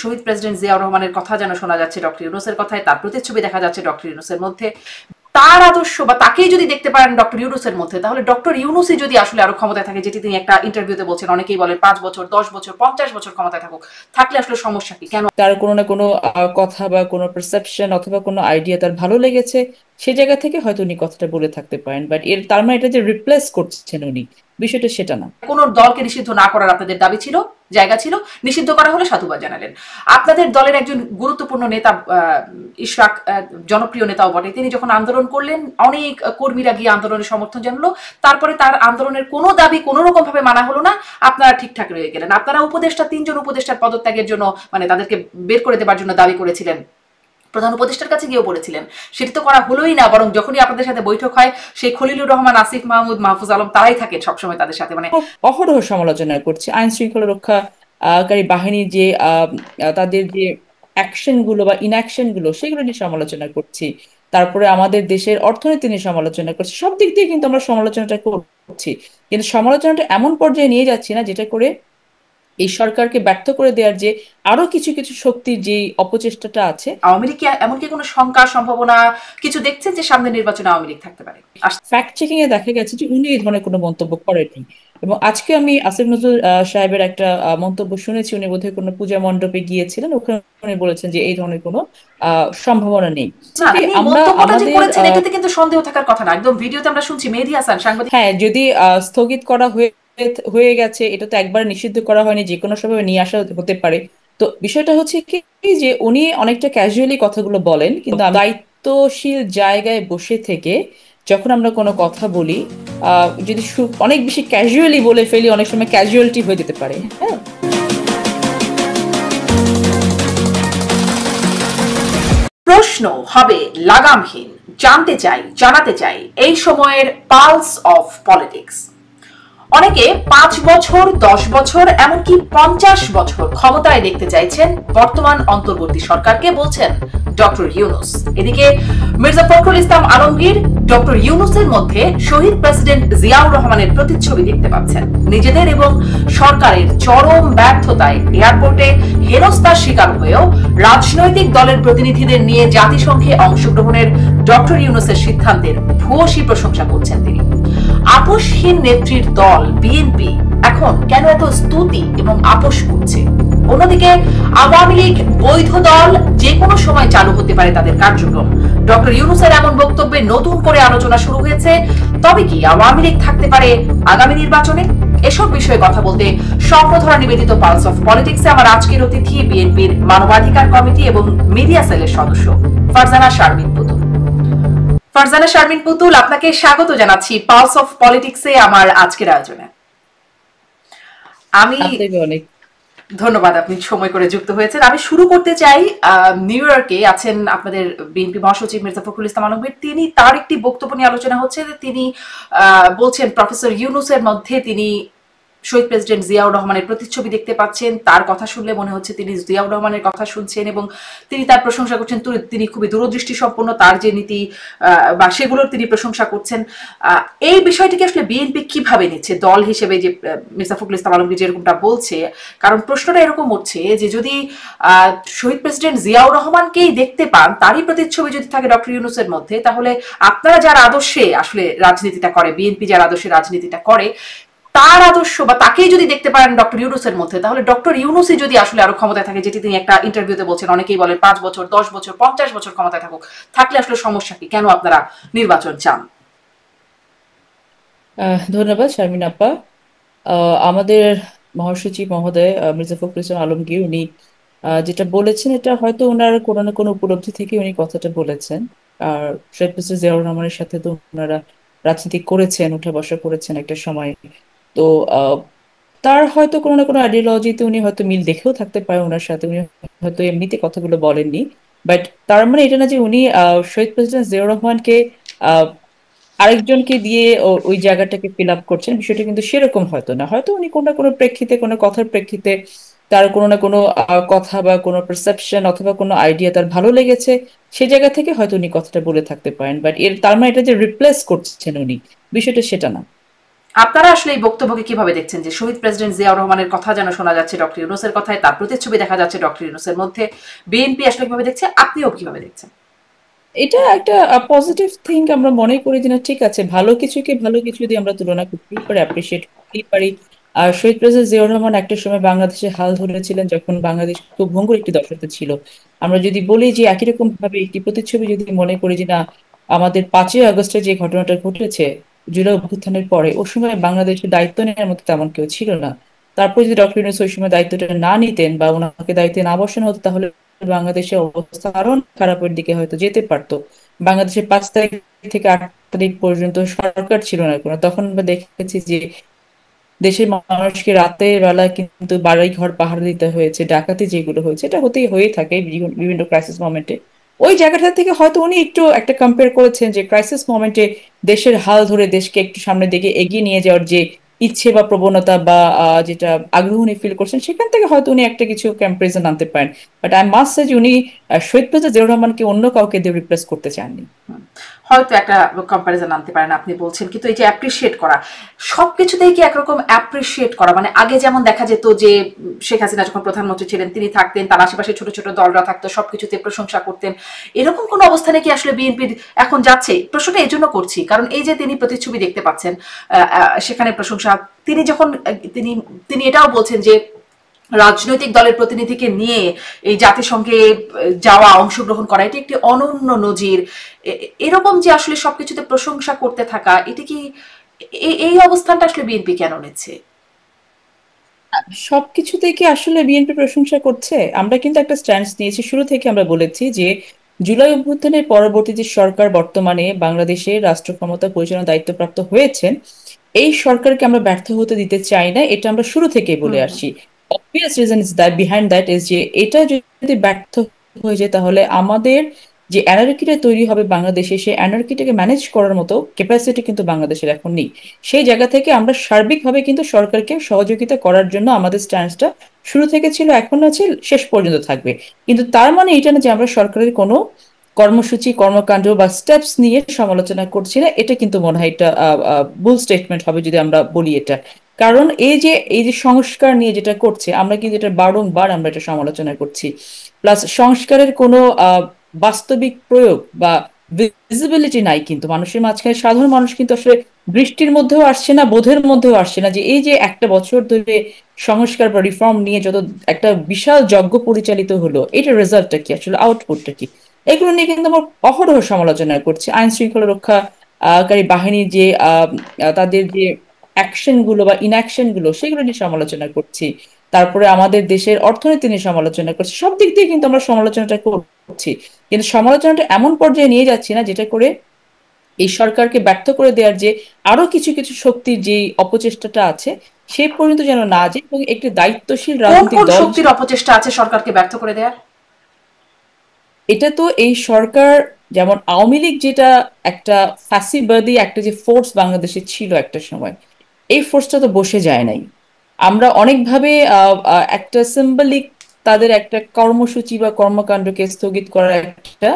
শহীদ president Ziaur রহমানের কথা যেন শোনা যাচ্ছে ডক্টর ইউনূসের কথায়, তার প্রতিচ্ছবি দেখা যাচ্ছে ডক্টর ইউনূসের মধ্যে। তার আদর্শ বা তাকেই যদি দেখতে পারেন ডক্টর ইউনূসের মধ্যে, তাহলে ডক্টর ইউনূসই যদি আসলে আরো ক্ষমতায় থাকে, যেটি তিনি একটা ইন্টারভিউতে বলছেন, অনেকেই বলেন 5 বছর, 10 বছর, 50 বছর ক্ষমতায় থাকুক, থাকলে আসলে সমস্যা কি? কেন তার কোনো না কোনো কথা বা কোনো পারসেপশন অথবা কোনো আইডিয়া তার ভালো লেগেছে, সে জায়গা থেকে হয়তো উনি কথাটা বলে থাকতে পারেন, বাট এর তার মানে এটা যে রিপ্লেস করছেন উনি, বিষয়টা সেটা না। কোন দলকে নিষিদ্ধ না করার আপনাদের দাবি ছিল, জায়গা ছিল, নিষিদ্ধ করা হলে সাধুবাদ জানালেন। আপনাদের দলের একজন গুরুত্বপূর্ণ নেতা ইশরাক, জনপ্রিয় নেতাও বটে, তিনি যখন আন্দোলন করলেন অনেক কর্মীরা গিয়ে আন্দোলনের সমর্থন জানালো, তারপরে তার আন্দোলনের কোনো দাবি কোনো রকম ভাবে মানা হলো না, আপনারা ঠিকঠাক রয়ে গেলেন। আপনারা উপদেষ্টা, 3 জন উপদেষ্টার পদত্যাগের জন্য, মানে তাদেরকে বের করে দেবার জন্য দাবি করেছিলেন, প্রধান উপদেষ্টার কাছে গিয়েও বলেছিলেন, সেটি তো করা হলোই না, বরং যখনই আপনাদের সাথে বৈঠক হয় সেই খলিলুর রহমান, আসিফ মাহমুদ, মাহফুজ আলম তারাই থাকেন সবসময় তাদের সাথে। মানে অহরহ সমালোচনা করছে আইন শৃঙ্খলা রক্ষাকারী বাহিনীর যে তাদের যে অ্যাকশন গুলো বা ইনঅ্যাকশন গুলো, সেগুলো নিয়ে সমালোচনা করছি। তারপরে আমাদের দেশের অর্থনীতি নিয়ে সমালোচনা করছি, সব দিক দিয়ে কিন্তু আমরা সমালোচনাটা করছি। কিন্তু সমালোচনাটা এমন পর্যায়ে নিয়ে যাচ্ছি না যেটা করে এই সরকারকে ব্যর্থ করে দেওয়ার যে আরো কিছু কিছু শক্তির যে অপচেষ্টাটা আছে। আওয়ামী লীগ কি এমনকি কোনো শঙ্কা, সম্ভাবনা কিছু দেখছেন যে সামনে নির্বাচনে আওয়ামী লীগ থাকতে পারে? ফ্যাক্ট চেকিং এ দেখা গেছে যে উনি এই ধরনের কোনো মন্তব্য করেননি। এবং আজকে আমি আসিফ নজরুল সাহেবের একটা মন্তব্য শুনেছি, উনি বোধহয় কোনো পূজা মণ্ডপে গিয়েছিলেন, ওখানে উনি বলেছেন যে এই ধরনের কোনো সম্ভাবনা নেই। না, কি তিনি আমরা মন্তব্যটা যে আমাদের করেছেন এটাতে কিন্তু সন্দেহ থাকার কথা না। একদম ভিডিওতে আমরা শুনছি মেহেদী হাসান সাংবাদিক। হ্যাঁ, যদি স্থগিত করা হয়ে হয়ে গেছে, এটা তো একবার নিষিদ্ধ করা হয়নি, যে কোনো সময় নিয়ে আসা হতে পারে। তো বিষয়টা হচ্ছে কি, যে উনি অনেকটা ক্যাজুয়ালি কথাগুলো বলেন, কিন্তু দায়িত্বশীল জায়গায় বসে থেকে যখন আমরা কোনো কথা বলি, যদি অনেক বেশি ক্যাজুয়ালি বলে ফেলি, অনেক সময় ক্যাজুয়ালিটি হয়ে যেতে পারে। হ্যাঁ, প্রশ্ন হবে লাগামহীন, জানতে চাই, জানাতে চাই এই সময়ের পালস অফ পলিটিক্স। অনেকে 5 বছর, 10 বছর, এমনকি 50 বছর ক্ষমতায় দেখতে চাইছেন বর্তমান অন্তর্বর্তী সরকারকে, বলছেন ডক্টর ইউনূস। এদিকে মির্জা ফখরুল ইসলাম আলমগীর ডক্টর ইউনূসের মধ্যে শহীদ প্রেসিডেন্ট জিয়াউর রহমানের প্রতিচ্ছবি দেখতে পাচ্ছেন। নিজেদের এবং সরকারের চরম ব্যর্থতায় এয়ারপোর্টে হেনস্থার শিকার হয়েও রাজনৈতিক দলের প্রতিনিধিদের নিয়ে জাতিসংঘে অংশগ্রহণের ডক্টর ইউনূসের সিদ্ধান্তের ভূয়সী প্রশংসা করছেন তিনি। আপোষহীন নেত্রীর দল বিএনপি এখন কেন এত স্তুতি এবং আপোষ করছে? অন্যদিকে আওয়ামী লীগ বৈধ দল, যে কোনো সময় চালু হতে পারে তাদের কার্যক্রম। ডক্টর ইউনূসের এমন বক্তব্যে নতুন করে আলোচনা শুরু হয়েছে। তবে কি আওয়ামী লীগ থাকতে পারে আগামী নির্বাচনে? এসব বিষয়ে কথা বলতে স্বপ্নধরা নিবেদিত পালস অফ পলিটিক্সে আমার আজকের অতিথি বিএনপির মানবাধিকার কমিটি এবং মিডিয়া সেলের সদস্য ফারজানা শারমিন পুতুল। ফারজানা শারমিন পুতুল, আপনাকে স্বাগত জানাচ্ছি পালস অফ পলিটিক্সে আমার আজকের আয়োজনে। আমি আপনাকে অনেক ধন্যবাদ, আপনি সময় করে যুক্ত হয়েছেন। আমি শুরু করতে চাই, নিউ ইয়র্কে আছেন আপনাদের বিএনপি মহাসচিব মির্জা ফখরুল ইসলাম আলমগীর। তিনি তার একটি বক্তব্য নিয়ে আলোচনা হচ্ছে যে তিনি বলছেন প্রফেসর ইউনূসের মধ্যে তিনি শহীদ প্রেসিডেন্ট জিয়াউর রহমানের প্রতিচ্ছবি দেখতে পাচ্ছেন। তার কথা শুনলে মনে হচ্ছে তিনি জিয়াউর রহমানের কথা শুনছেন এবং তিনি তার প্রশংসা করছেন। তিনি খুবই দূরদৃষ্টি সম্পন্ন, তার যে নীতি বা সেগুলোর তিনি প্রশংসা করছেন। এই বিষয়টিকে আসলে বিএনপি কিভাবে নিচ্ছে দল হিসেবে, যে মির্জা ফখরুল ইসলাম আলমগীর যেরকমটা বলছে? কারণ প্রশ্নটা এরকম হচ্ছে যে যদি শহীদ প্রেসিডেন্ট জিয়াউর রহমানকেই দেখতে পান, তারই প্রতিচ্ছবি যদি থাকে ডক্টর ইউনূসের মধ্যে, তাহলে আপনারা যার আদর্শে আসলে রাজনীতিটা করে, বিএনপি যার আদর্শে রাজনীতিটা করে, তার আদর্শ বা তাকেই যদি দেখতে পারেন ডক্টর ইউনূসের মধ্যে, তাহলে ডক্টর ইউনূসই যদি আসলে আরো ক্ষমতায় থাকে, যেটি তিনি একটা ইন্টারভিউতে বলছেন, অনেকেই বলেন 5 বছর, 10 বছর, 50 বছর ক্ষমতায় থাকুক, থাকলে আসলে সমস্যা কি? কেন আপনারা নির্বাচন চান? ধন্যবাদ শারমিন আপা। আমাদের মহাসচিব মহোদয় মির্জা ফখরুল ইসলাম আলমগীর, উনি যেটা বলেছেন, এটা হয়তো ওনার কোনো না কোনো উপলব্ধি থেকে উনি কথাটা বলেছেন। আর শহীদ প্রেসিডেন্ট জিয়াউর রহমানের সাথে তো ওনারা রাজনীতি করেছেন, উঠা বসা করেছেন একটা সময়। তো আহ, তার হয়তো কোনো না কোনো আইডিওলজিতে উনি হয়তো মিল দেখেও থাকতে পারে ওনার সাথে, উনি হয়তো এমনিতে কথাগুলো বলেননি। বাট তার মানে এটা না যে উনি শহীদ প্রেসিডেন্ট জিয়াউর রহমানকে আরেকজনকে দিয়ে ওই জায়গাটাকে ফিল আপ করছেন, বিষয়টা কিন্তু সেরকম হয়তো না। হয়তো উনি কোনো না কোনো প্রেক্ষিতে, কোনো কথার প্রেক্ষিতে তার কোনো না কোনো কথা বা কোনো পারসেপশন অথবা কোনো আইডিয়া তার ভালো লেগেছে, সে জায়গা থেকে হয়তো উনি কথাটা বলে থাকতে পারেন, বাট এর তার মানে এটা যে রিপ্লেস করছেন উনি, বিষয়টা সেটা না। আপনারা আসলে এই বক্তব্যকে কিভাবে দেখছেন, যে শহীদ প্রেসিডেন্ট জিয়াউর রহমানের কথা যেন শোনা যাচ্ছে ডক্টর ইউনূসের কথায়, তার প্রতিচ্ছবি দেখা যাচ্ছে ডক্টর ইউনূসের মধ্যে, বিএনপি আসলে কিভাবে দেখছে, আপনিও কিভাবে দেখছেন? এটা একটা পজিটিভ থিং আমরা মনে করি যে না, ঠিক আছে, ভালো কিছুকে ভালো কিছু দিয়ে আমরা তুলনা করতেই পারি, অ্যাপ্রিসিয়েট করতেই পারি। আর শহীদ প্রেসিডেন্ট জিয়াউর রহমান একটা সময় বাংলাদেশে হাল ধরেছিলেন যখন বাংলাদেশ খুব ভঙ্গুর একটি দশাতে ছিল। আমরা যদি বলি যে একই রকম ভাবে একটি প্রতিচ্ছবি যদি মনে করি যে না, আমাদের 5ই আগস্টে যে ঘটনাটা ঘটেছে জুলাই অভ্যুত্থানের পরে, ওই সময় বাংলাদেশের দায়িত্ব নেওয়ার মতো তেমন কেউ ছিল না। তারপর যদি ডক্টর ইউনূস ওই সময় দায়িত্বটা না নিতেন বা ওনাকে দায়িত্বে না বসানো হতো, তাহলে বাংলাদেশের অবস্থা আরো খারাপের দিকে হয়তো যেতে পারতো। বাংলাদেশের 5 তারিখ থেকে 8 তারিখ পর্যন্ত সরকার ছিল না কোনো, তখন আমরা দেখেছি যে দেশের মানুষকে রাতের বেলা কিন্তু বাড়ি ঘর পাহারা দিতে হয়েছে, ডাকাতি যেগুলো হয়েছে, এটা হয়ে থাকে বিভিন্ন ক্রাইসিস মোমেন্টে। ওই জায়গাটা থেকে হয়তো উনি একটু একটা কম্পেয়ার করেছেন যে ক্রাইসিস মোমেন্টে দেশের হাল ধরে দেশকে একটু সামনের দিকে এগিয়ে নিয়ে যাওয়ার যে ইচ্ছে বা প্রবণতা বা যেটা আগ্রহ উনি ফিল করছেন, সেখান থেকে হয়তো উনি একটা কিছু কম্পারিজন আনতে পারেন। বাট আই মাস্ট সে যে উনি শহীদ প্রেসিডেন্ট জিয়াউর রহমানকে অন্য কাউকে দিয়ে রিপ্লেস করতে চাননি। হয়তো একটা কম্পারিজন আনতে পারেন আপনি বলছেন, কিন্তু এই যে অ্যাপ্রিসিয়েট করা, সবকিছুতেই কি একরকম অ্যাপ্রিসিয়েট করা, মানে আগে যেমন দেখা যেত যে শেখ হাসিনা যখন প্রধানমন্ত্রী ছিলেন তিনি থাকতেন, তার আশেপাশে ছোট ছোট দলরা থাকতো, সবকিছুতে প্রশংসা করতেন, এরকম কোন অবস্থানে কি আসলে বিএনপির এখন যাচ্ছে? প্রশ্নটা এই জন্য করছি কারণ এই যে তিনি প্রতিচ্ছবি দেখতে পাচ্ছেন, সেখানে প্রশংসা, তিনি যখন তিনি তিনি এটাও বলছেন যে রাজনৈতিক দলের প্রতিনিধিকে নিয়ে এই জাতিসংঘে যাওয়া, অংশগ্রহণ করা, এটি একটি অনন্য নজির। এরকম যে আসলে সবকিছুতে প্রশংসা করতে থাকা, এটি কি এই অবস্থানটা আসলে বিএনপি কেন নিচ্ছে? সবকিছুতে কি আসলে বিএনপি প্রশংসা করছে? আমরা কিন্তু একটা স্ট্যান্স নিয়েছি, শুরু থেকে আমরা বলেছি যে জুলাই অভ্যুত্থানের পরবর্তী যে সরকার বর্তমানে বাংলাদেশের রাষ্ট্র ক্ষমতা পরিচালনার দায়িত্বপ্রাপ্ত হয়েছেন, এই সরকারকে আমরা ব্যর্থ হতে দিতে চাই না, এটা আমরা শুরু থেকেই বলে আসছি। Obvious reason is that, behind that is যে এটা যদি ব্যর্থ হয়ে যায় তাহলে আমাদের যে অ্যানার্কিটা তৈরি হবে বাংলাদেশে, সেই অ্যানার্কিটাকে ম্যানেজ করার মতো ক্যাপাসিটি কিন্তু বাংলাদেশের এখন নেই। সেই জায়গা থেকে আমরা সার্বিকভাবে কিন্তু সরকারকে সহযোগিতা করার জন্য আমাদের স্ট্যান্সটা শুরু থেকে ছিল, এখন আছে, শেষ পর্যন্ত থাকবে। কিন্তু তার মানে এটা না যে আমরা সরকারের কোনো কর্মসূচি, কর্মকাণ্ড বা স্টেপস নিয়ে সমালোচনা করছি না, এটা কিন্তু মনে হয় এটা ভুল স্টেটমেন্ট হবে যদি আমরা বলি এটা। কারণ এই যে সংস্কার নিয়ে যেটা করছে, আমরা কিন্তু এটা বারংবার আমরা এটা সমালোচনা করছি। প্লাস সংস্কারের কোনো বাস্তবিক প্রয়োগ বা ভিজিবিলিটি নাই কিন্তু মানুষের মাঝখানে। সাধারণ মানুষ কিন্তু আসলে বৃষ্টির মধ্যেও আসছে না, বোধের মধ্যেও আসছে না যে এই যে একটা বছর ধরে সংস্কার বা রিফর্ম নিয়ে যত একটা বিশাল যজ্ঞ পরিচালিত হলো, এটার রেজাল্টটা কি, আসলে আউটপুটটা কি, এগুলো নিয়ে কিন্তু আমরা অহরহ সমালোচনা করছি। আইন শৃঙ্খলা রক্ষাকারী বাহিনীর যে তাদের যে অ্যাকশন গুলো বা ইনঅ্যাকশন গুলো, সেগুলো নিয়ে সমালোচনা করছি। তারপরে আমাদের দেশের অর্থনীতি নিয়ে সমালোচনা করছি। সব দিক দিয়ে কিন্তু আমরা সমালোচনাটা করছি, কিন্তু সমালোচনাটা এমন পর্যায়ে নিয়ে যাচ্ছি না যেটা করে এই সরকারকে ব্যর্থ করে দেওয়ার যে আরো কিছু কিছু শক্তির যে অপচেষ্টাটা আছে, সে পর্যন্ত যেন না যায়, এবং একটি দায়িত্বশীল কোন রাজনৈতিক কোন দল শক্তির অপচেষ্টা আছে সরকারকে ব্যর্থ করে দেওয়ার? এটা তো এই সরকার, যেমন আওয়ামী লীগ যেটা একটা ফ্যাসিবাদী একটা যে ফোর্স বাংলাদেশে ছিল একটা সময়, এই ফোর্সটা তো বসে যায় নাই। আমরা অনেকভাবে একটা সিম্বলিক তাদের একটা কর্মসূচি বা কর্মকাণ্ডকে স্থগিত করার একটা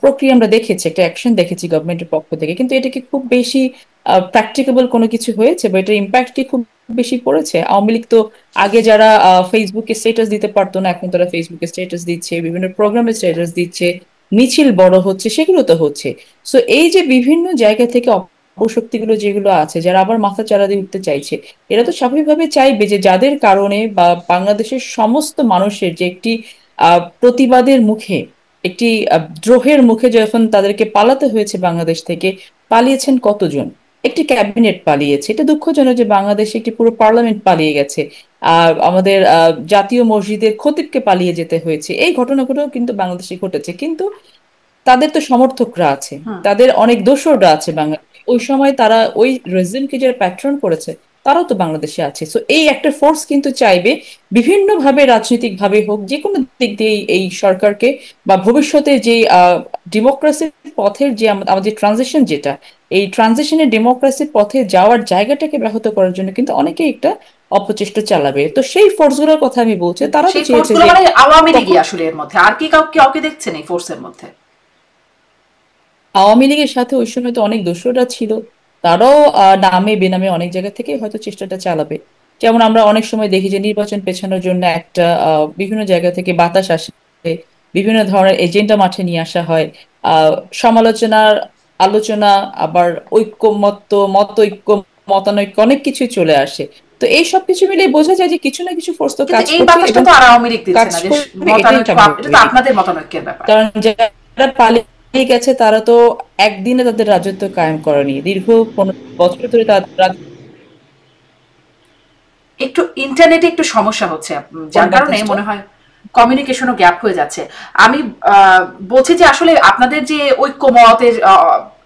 প্রক্রিয়া আমরা দেখেছি, একটা অ্যাকশন দেখেছি গভর্নমেন্টের পক্ষ থেকে, কিন্তু এটা কি খুব বেশি প্র্যাকটিকেবল কোনো কিছু হয়েছে বা এটার ইম্প্যাক্ট কি খুব বেশি পড়েছে? আওয়ামী লীগ তো আগে যারা ফেসবুকে স্ট্যাটাস দিতে পারতো না, এখন তারা ফেসবুকে স্ট্যাটাস দিচ্ছে, বিভিন্ন প্রোগ্রামে স্ট্যাটাস দিচ্ছে, মিছিল বড় হচ্ছে, সেগুলো তো হচ্ছে। সো এই যে বিভিন্ন জায়গা থেকে অপশক্তিগুলো যেগুলো আছে, যারা আবার মাথা চাড়া দিয়ে উঠতে চাইছে, এরা তো স্বাভাবিকভাবে চাইবে যে যাদের কারণে বা বাংলাদেশের সমস্ত মানুষের যে একটি প্রতিবাদের মুখে, একটি দ্রোহের মুখে যখন তাদেরকে পালাতে হয়েছে বাংলাদেশ থেকে, পালিয়েছেন কতজন? একটি ক্যাবিনেট পালিয়েছে, এটা দুঃখজনক যে বাংলাদেশে একটি পুরো পার্লামেন্ট পালিয়ে গেছে। আমাদের জাতীয় মসজিদের খতিবকে পালিয়ে যেতে হয়েছে, এই ঘটনাগুলো কিন্তু বাংলাদেশে ঘটেছে। কিন্তু তাদের তো সমর্থকরা আছে, তাদের অনেক দোসররা আছে বাংলাদেশে, ওই সময় তারা ওই রেজিমকে যারা প্যাট্রন করেছে, তারাও তো বাংলাদেশে আছে। সো এই একটা ফোর্স কিন্তু চাইবে বিভিন্ন ভাবে, রাজনৈতিক ভাবে হোক, যে কোনো দিক দিয়ে এই সরকারকে বা ভবিষ্যতে যে ডেমোক্রেসির পথের যে আমাদের ট্রানজিশন, যেটা এই ট্রানজিশনের ডেমোক্রেসির পথে যাওয়ার জায়গাটাকে ব্যাহত করার জন্য কিন্তু অনেকেই একটা অপচেষ্টা চালাবে। তো সেই ফোর্সগুলোর কথা আমি বলছি, তারা তো সেই চেয়েছে ফোর্সগুলো যে মানে আওয়ামী লীগই তখন আসলে এর মধ্যে, আর কি কাউকে দেখছেন এই ফোর্সের মধ্যে? আওয়ামী লীগের সাথে ওই সময় তো অনেক দোসররা ছিল। তারাও নামে বেনামে অনেক জায়গা থেকে হয়তো চেষ্টাটা চালাবে। যেমন আমরা অনেক সময় দেখি যে নির্বাচন পেছানোর জন্য একটা বিভিন্ন জায়গা থেকে বাতাস আসে, বিভিন্ন ধরনের এজেন্ডা মাঠে নিয়ে আসা হয়, আহ সমালোচনার আলোচনা, আবার ঐক্যমত্য, মত ঐক্য, মতানৈক্য অনেক কিছু চলে আসে। তো এই সব কিছু মিলে বোঝা যায় যে কিছু না কিছু ফোর্স তো কিন্তু কাজ এই করছে বাতাসটা এবং তো আর আওয়ামী লীগ দিচ্ছে কাজ না, যে করবে, এটাই মতানৈক্য, এটা তো স্বাভাবিক। আপনাদের মতানৈক্যের ব্যাপার। কারণ যারা পালিয়ে গেছে তারা তো একদিনে তাদের রাজত্ব কায়েম করেনি, দীর্ঘ 15 বছর ধরে তারা একটু ইন্টারনেটে একটু সমস্যা হচ্ছে, কোন যার কারণে বাতাসটা। মনে হয় কমিউনিকেশনও গ্যাপ হয়ে যাচ্ছে। আমি বলছি যে আসলে আপনাদের যে ঐক্যমতের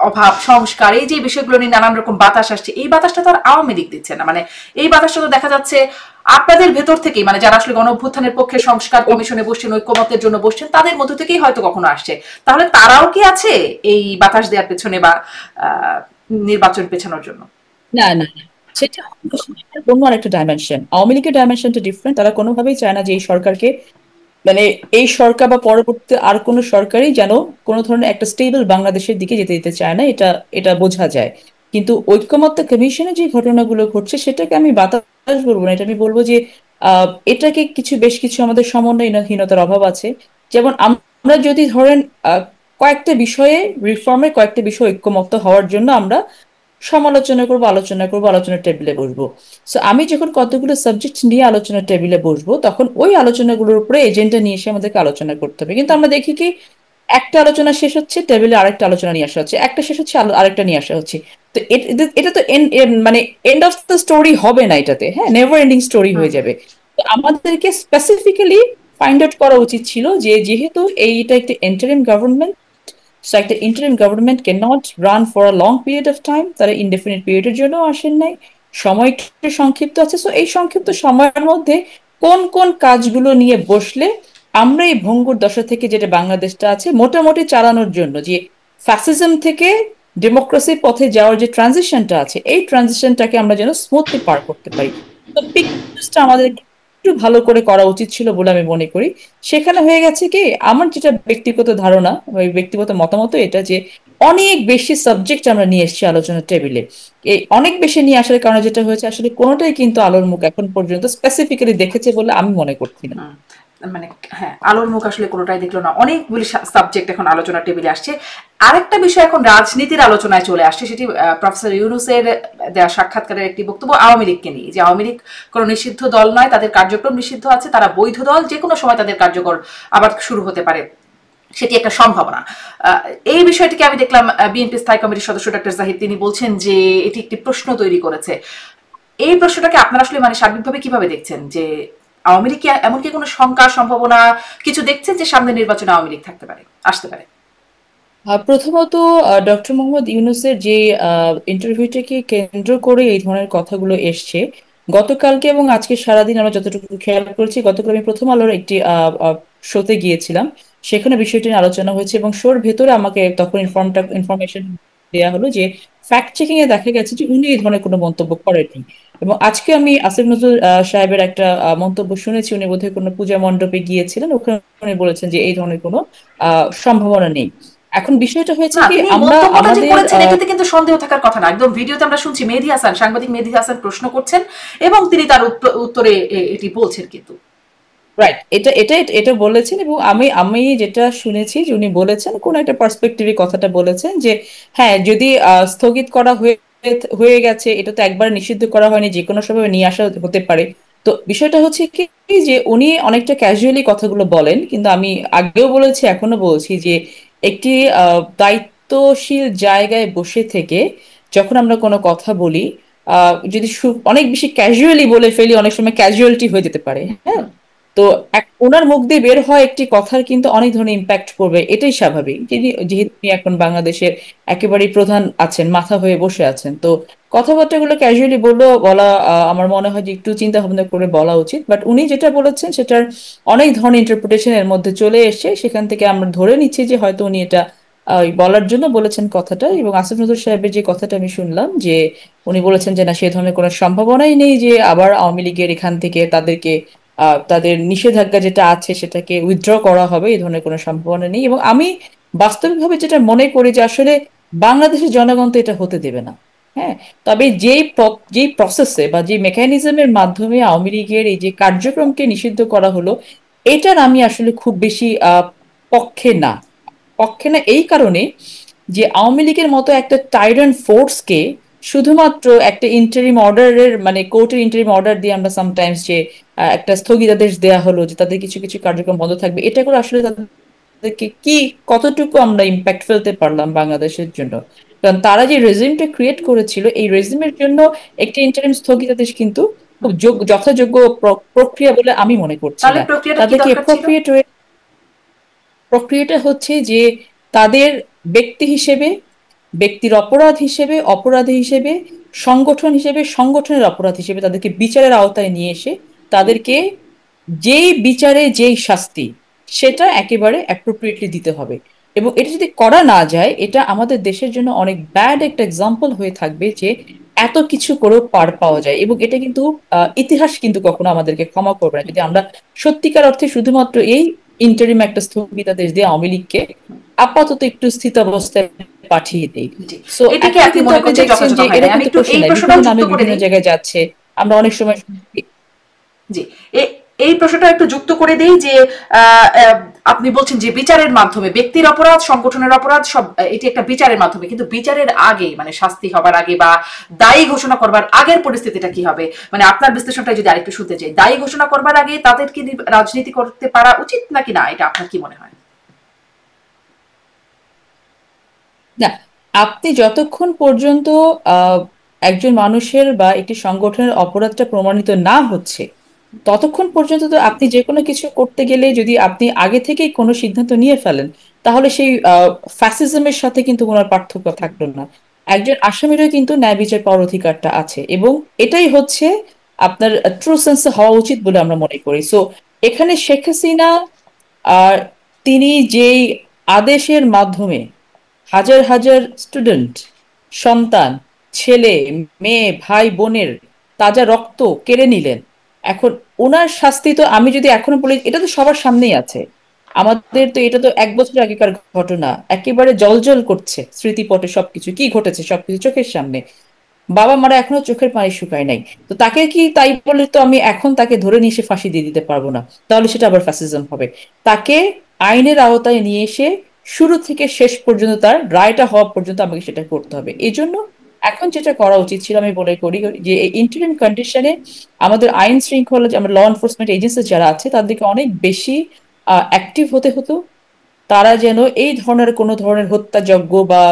অভাব, সংস্কার, এই যে বিষয়গুলো নিয়ে নানান রকম বাতাস আসছে, এই বাতাসটা তো আর আওয়ামী লীগ দিচ্ছে না। মানে এই বাতাসটা তো দেখা যাচ্ছে আপনাদের ভেতর থেকেই, মানে যারা আসলে গণ অভ্যুত্থানের পক্ষে সংস্কার কমিশনে বসছেন, ঐক্যমতের জন্য বসছেন, তাদের মধ্য থেকেই হয়তো কখনো আসছে। তাহলে তারাও কি আছে এই বাতাস দেওয়ার পেছনে বা নির্বাচন পেছানোর জন্য? না না না, সেটা অন্য আরেকটা ডাইমেনশন। আওয়ামী লীগের ডাইমেনশনটা ডিফারেন্ট। তারা কোনোভাবেই চায় না যে এই সরকারকে, মানে এই সরকার বা পরবর্তী আর কোনো সরকারই যেন কোনো ধরনের একটা স্টেবল বাংলাদেশের দিকে যেতে দিতে চায় না, এটা এটা বোঝা যায়। কিন্তু ঐক্যমত্য কমিশনে যে ঘটনাগুলো ঘটছে সেটাকে আমি বাতাস বলবো না, এটা আমি বলবো যে এটাকে কিছু, বেশ কিছু আমাদের সমন্বয়হীনতার অভাব আছে। যেমন আমরা যদি ধরেন কয়েকটা বিষয়ে রিফর্মের কয়েকটা বিষয় ঐক্যমত্য হওয়ার জন্য আমরা সমালোচনা করবো, আলোচনা করবো, আলোচনার টেবিলে বসবো। সো আমি যখন কতগুলো সাবজেক্ট নিয়ে আলোচনার টেবিলে বসবো তখন ওই আলোচনাগুলোর উপরে এজেন্ডা নিয়ে এসে আমাদেরকে আলোচনা করতে হবে। কিন্তু আমরা দেখি কি, একটা আলোচনা শেষ হচ্ছে, টেবিলে আরেকটা আলোচনা নিয়ে আসা হচ্ছে, একটা শেষ হচ্ছে, আরেকটা নিয়ে আসা হচ্ছে। তো এটা তো মানে এন্ড অফ দ্য স্টোরি হবে না, এটাতে হ্যাঁ নেভার এন্ডিং স্টোরি হুম। হয়ে যাবে। তো আমাদেরকে স্পেসিফিক্যালি ফাইন্ড আউট করা উচিত ছিল যে যেহেতু এইটা একটা ইন্টারিম গভর্নমেন্ট, সো একটা interim government can not run for a long period of time, তারা ইনডেফিনিট পিরিয়ডের জন্য আসেন নাই, সময় একটু সংক্ষিপ্ত আছে। সো এই সংক্ষিপ্ত সময়ের মধ্যে কোন কোন কাজগুলো নিয়ে বসলে আমরা এই ভঙ্গুর দশা থেকে, যেটা বাংলাদেশটা আছে, মোটামুটি চালানোর জন্য, যে ফ্যাসিজম থেকে ডেমোক্রেসির পথে যাওয়ার যে ট্রানজিশনটা আছে, এই ট্রানজিশনটাকে আমরা যেন স্মুথলি পার করতে পারি। তো পিকচারটা আমাদের একটু ভালো করে করা উচিত ছিল বলে আমি মনে করি। সেখানে হয়ে গেছে কি, আমার যেটা ব্যক্তিগত ধারণা ওই ব্যক্তিগত মতামত এটা যে অনেক বেশি সাবজেক্ট আমরা নিয়ে এসেছি আলোচনার টেবিলে। এই অনেক বেশি নিয়ে আসার কারণে যেটা হয়েছে, আসলে কোনোটাই কিন্তু আলোর মুখ এখন পর্যন্ত স্পেসিফিক্যালি দেখেছে বলে আমি মনে করছি না। হুম, মানে হ্যাঁ, আলোর মুখ আসলে কোনোটাই দেখলো না। অনেকগুলি সাবজেক্ট এখন আলোচনার টেবিলে আসছে। আরেকটা বিষয় এখন রাজনীতির আলোচনায় চলে আসছে, সেটি প্রফেসর ইউনূসের দেওয়া সাক্ষাৎকারের একটি বক্তব্য আওয়ামী লীগকে নিয়ে, যে আওয়ামী লীগ কোনো নিষিদ্ধ দল নয়, তাদের কার্যক্রম নিষিদ্ধ আছে, তারা বৈধ দল, যে কোনো সময় তাদের কার্যকর আবার শুরু হতে পারে, সেটি একটা সম্ভাবনা। এই বিষয়টিকে আমি দেখলাম বিএনপি স্থায়ী কমিটির সদস্য ডক্টর জাহিদ, তিনি বলছেন যে এটি একটি প্রশ্ন তৈরি করেছে। এই প্রশ্নটাকে আপনারা আসলে মানে সার্বিকভাবে কিভাবে দেখছেন, যে আওয়ামী লীগ কি এমনকি কোনো শঙ্কা, সম্ভাবনা কিছু দেখছেন যে সামনে নির্বাচনে আওয়ামী লীগ থাকতে পারে, আসতে পারে? প্রথমত ডক্টর মোহাম্মদ ইউনূসের যে ইন্টারভিউটাকে কেন্দ্র করে এই ধরনের কথাগুলো এসছে, গতকালকে এবং আজকে সারাদিন আমরা যতটুকু খেয়াল করেছি, গতকাল আমি প্রথম আলোর একটি শোতে গিয়েছিলাম, সেখানে বিষয়টি নিয়ে আলোচনা হয়েছে এবং শোর ভেতরে আমাকে তখন ইনফরমেশন দেওয়া হলো যে ফ্যাক্ট চেকিং এ দেখা গেছে যে উনি এই ধরনের কোনো মন্তব্য করেননি। এবং আজকে আমি আসিফ নজরুল সাহেবের একটা মন্তব্য শুনেছি, উনি বোধহয় কোনো পূজা মণ্ডপে গিয়েছিলেন, ওখানে উনি বলেছেন যে এই ধরনের কোনো সম্ভাবনা নেই। এখন বিষয়টা হয়েছে না, কি, তিনি আমরা মন্তব্যটা যে আমাদের করেছেন এটাতে কিন্তু সন্দেহ থাকার কথা না। একদম ভিডিওতে আমরা শুনছি মেহেদী হাসান, সাংবাদিক মেহেদী হাসান প্রশ্ন করছেন এবং তিনি তার উত্তরে এটি বলছেন কিন্তু। রাইট, এটা এটা এটা বলেছেন এবং আমি আমি যেটা শুনেছি যে উনি বলেছেন, কোন একটা পার্সপেক্টিভে কথাটা বলেছেন যে হ্যাঁ, যদি স্থগিত করা হয়ে হয়ে গেছে, এটা তো একবার নিষিদ্ধ করা হয়নি, যে কোনো সময় নিয়ে আসা হতে পারে। তো বিষয়টা হচ্ছে কি, যে উনি অনেকটা ক্যাজুয়ালি কথাগুলো বলেন, কিন্তু আমি আগেও বলেছি এখনো বলছি যে একটি দায়িত্বশীল জায়গায় বসে থেকে যখন আমরা কোনো কথা বলি, যদি অনেক বেশি ক্যাজুয়ালি বলে ফেলি, অনেক সময় ক্যাজুয়ালিটি হয়ে যেতে পারে। হ্যাঁ, তো ওনার মুখ দিয়ে বের হয় একটি কথার কিন্তু অনেক ধরনের ইম্প্যাক্ট পড়বে, এটাই স্বাভাবিক। যেহেতু তিনি এখন বাংলাদেশের একেবারেই প্রধান আছেন, মাথা হয়ে বসে আছেন, তো কথাবার্তাগুলো ক্যাজুয়ালি বলা আমার মনে হয় যে একটু চিন্তা ভাবনা করে বলা উচিত। বাট উনি যেটা বলেছেন সেটার অনেক ধরনের ইন্টারপ্রিটেশন এর মধ্যে চলে এসেছে, সেখান থেকে আমরা ধরে নিচ্ছি যে হয়তো উনি এটা ওই বলার জন্য বলেছেন কথাটা। এবং আসিফ নজরুল সাহেবের যে কথাটা আমি শুনলাম যে উনি বলেছেন যে না, সে ধরনের কোনো সম্ভাবনাই নেই যে আবার আওয়ামী লীগের এখান থেকে তাদেরকে তাদের নিষেধাজ্ঞা যেটা আছে সেটাকে উইথড্র করা হবে, এই ধরনের কোনো সম্ভাবনা নেই। এবং আমি বাস্তবিকভাবে যেটা মনে করি যে আসলে বাংলাদেশের জনগণ তো এটা হতে দেবে না। হ্যাঁ, তবে যেই প্রসেসে বা যে মেকানিজমের মাধ্যমে আওয়ামী লীগের এই যে কার্যক্রমকে নিষিদ্ধ করা হলো, এটার আমি আসলে খুব বেশি পক্ষে না। পক্ষে না এই কারণে যে আওয়ামী লীগের মতো একটা টাইরান্ট ফোর্সকে শুধুমাত্র একটা ইন্টারিম অর্ডারের মানে কোর্টের ইন্টারিম অর্ডার দিয়ে আমরা সামটাইমস যে একটা স্থগিতাদেশ দেয়া হলো যে তাদের কিছু কিছু কার্যক্রম বন্ধ থাকবে, এটা করে আসলে তাদেরকে কি কতটুকু আমরা ইম্প্যাক্ট ফেলতে পারলাম বাংলাদেশের জন্য? কারণ তারা যে রেজিমটা ক্রিয়েট করেছিল, এই রেজিমের জন্য একটি ইন্টারিম স্থগিতাদেশ কিন্তু খুব যথাযোগ্য প্রক্রিয়া বলে আমি মনে করছি তাহলে না। প্রক্রিয়াটা কি তাদেরকে দরকার ছিল? এপ্রোপ্রিয়েট প্রক্রিয়াটা হচ্ছে যে তাদের ব্যক্তি হিসেবে, ব্যক্তির অপরাধ হিসেবে, অপরাধী হিসেবে, সংগঠন হিসেবে, সংগঠনের অপরাধ হিসেবে তাদেরকে বিচারের আওতায় নিয়ে এসে তাদেরকে যেই বিচারে যেই শাস্তি সেটা একেবারে অ্যাপ্রোপ্রিয়েটলি দিতে হবে। এবং এটা যদি করা না যায়, এটা আমাদের দেশের জন্য অনেক ব্যাড একটা এক্সাম্পল হয়ে থাকবে যে এত কিছু করেও পার পাওয়া যায়। এবং এটা কিন্তু ইতিহাস কিন্তু কখনো আমাদেরকে ক্ষমা করবে না যদি আমরা সত্যিকার অর্থে শুধুমাত্র এই ইন্টারিম একটা স্থগিতাদেশ দিয়ে আওয়ামী লীগকে আপাতত একটু স্থিতাবস্থায় পাঠিয়ে দেই। জি, সো এটা কি এখন আপনি কিন্তু মনে আপনি করছেন দেখছেন যথাযথ যে হয় এরা নাই? আমি কিন্তু একটু বসে এই নাই, বিভিন্ন প্রশ্নটাও যুক্ত নামে করে বিভিন্ন দেই। জায়গায় যাচ্ছে। আমরা অনেক সময় জি, এই প্রশ্নটা একটু যুক্ত করে দেই যে আহ, আহ, আপনি বলছেন যে বিচারের মাধ্যমে ব্যক্তির অপরাধ, সংগঠনের অপরাধ সব এটি একটা বিচারের মাধ্যমে, কিন্তু বিচারের আগে মানে শাস্তি হবার আগে বা দায়ী ঘোষণা করবার আগের পরিস্থিতিটা কি হবে? মানে আপনার বিশ্লেষণটা যদি আরেকটু শুনতে চাই, দায়ী ঘোষণা করবার আগে তাদের কি রাজনীতি করতে পারা উচিত নাকি না, এটা আপনার কি মনে হয়? না, আপনি যতক্ষণ পর্যন্ত আহ একজন মানুষের বা একটি সংগঠনের অপরাধটা প্রমাণিত না হচ্ছে, ততক্ষণ পর্যন্ত তো আপনি যে কোনো কিছু করতে গেলে যদি আপনি আগে থেকেই কোনো সিদ্ধান্ত নিয়ে ফেলেন, তাহলে সেই ফ্যাসিজমের সাথে কিন্তু কোনো পার্থক্য থাকলো না। একজন আসামিরও কিন্তু ন্যায় বিচার পাওয়ার অধিকারটা আছে, এবং এটাই হচ্ছে আপনার ট্রু সেন্সে হওয়া উচিত বলে আমরা মনে করি। সো এখানে শেখ হাসিনা আর তিনি যেই আদেশের মাধ্যমে হাজার হাজার স্টুডেন্ট, সন্তান, ছেলে, মেয়ে, ভাই বোনের তাজা রক্ত কেড়ে নিলেন, এখন ওনার শাস্তি তো আমি যদি এখনো বলি, এটা তো সবার সামনেই আছে। আমাদের তো এটা তো 1 বছর আগেকার ঘটনা, একেবারে জলজল করছে স্মৃতিপটে সবকিছু কি ঘটেছে, সবকিছু চোখের সামনে। বাবা মারা এখনো চোখের পানি শুকায় নাই, তো তাকে কি তাই বলে তো আমি এখন তাকে ধরে নিয়ে এসে ফাঁসি দিয়ে দিতে পারবো না, তাহলে সেটা আবার ফ্যাসিজম হবে। তাকে আইনের আওতায় নিয়ে এসে শুরু থেকে শেষ পর্যন্ত তার রায়টা হওয়া পর্যন্ত আমাকে সেটা করতে হবে। এই জন্য এখন যেটা করা উচিত ছিল আমি মনে করি যে এই ইন্টারিম কন্ডিশনে আমাদের আইন শৃঙ্খলা, আমরা ল এনফোর্সমেন্ট এজেন্সি যারা আছে তাদেরকে অনেক বেশি অ্যাক্টিভ হতে হতো। তারা যেন এই ধরনের কোনো ধরনের হত্যাযজ্ঞ বা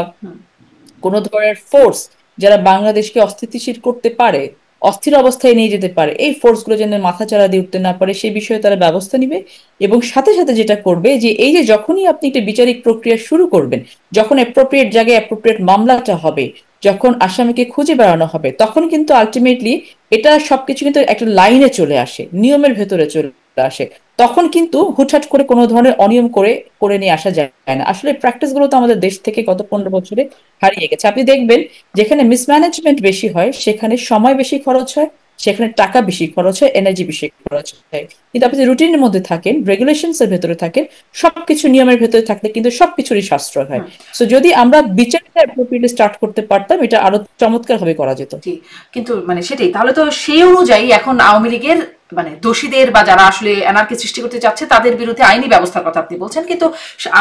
কোনো ধরনের ফোর্স যারা বাংলাদেশকে অস্থিতিশীল করতে পারে, অস্থির অবস্থায় নিয়ে যেতে পারে, এই ফোর্সগুলো যেন মাথাচাড়া দিয়ে উঠতে না পারে সেই বিষয়ে তারা ব্যবস্থা নিবে। এবং সাথে সাথে যেটা করবে যে এই যে যখনই আপনি একটা বিচারিক প্রক্রিয়া শুরু করবেন, যখন অ্যাপ্রোপ্রিয়েট জায়গায় অ্যাপ্রোপ্রিয়েট মামলাটা হবে, যখন আসামিকে খুঁজে বেড়ানো হবে, তখন কিন্তু আলটিমেটলি এটা সবকিছু কিন্তু একটা লাইনে চলে আসে, নিয়মের ভেতরে চলে আসে। তখন কিন্তু হুটহাট করে কোনো ধরনের অনিয়ম করে করে নিয়ে আসা যায় না। আসলে প্র্যাকটিস গুলো তো আমাদের দেশ থেকে গত 15 বছরে হারিয়ে গেছে। আপনি দেখবেন যেখানে মিসম্যানেজমেন্ট বেশি হয় সেখানে সময় বেশি খরচ হয়, সেখানে টাকা বেশি খরচ হয়, এনার্জি বেশি খরচ হয়। কিন্তু আপনি রুটিনের মধ্যে থাকেন, রেগুলেশনস এর ভেতরে থাকেন, সবকিছু নিয়মের ভেতরে থাকলে কিন্তু সবকিছুরই সাশ্রয় হয়। সো যদি আমরা বিচারটা অ্যাপ্রোপ্রিয়েটলি স্টার্ট করতে পারতাম, এটা আরো চমৎকার ভাবে করা যেত। জি, কিন্তু মানে সেটাই, তাহলে তো সেই অনুযায়ী এখন আওয়ামী লীগের মানে দোষীদের বা যারা আসলে এনার্কি সৃষ্টি করতে চাচ্ছে তাদের বিরুদ্ধে আইনি ব্যবস্থার কথা আপনি বলছেন, কিন্তু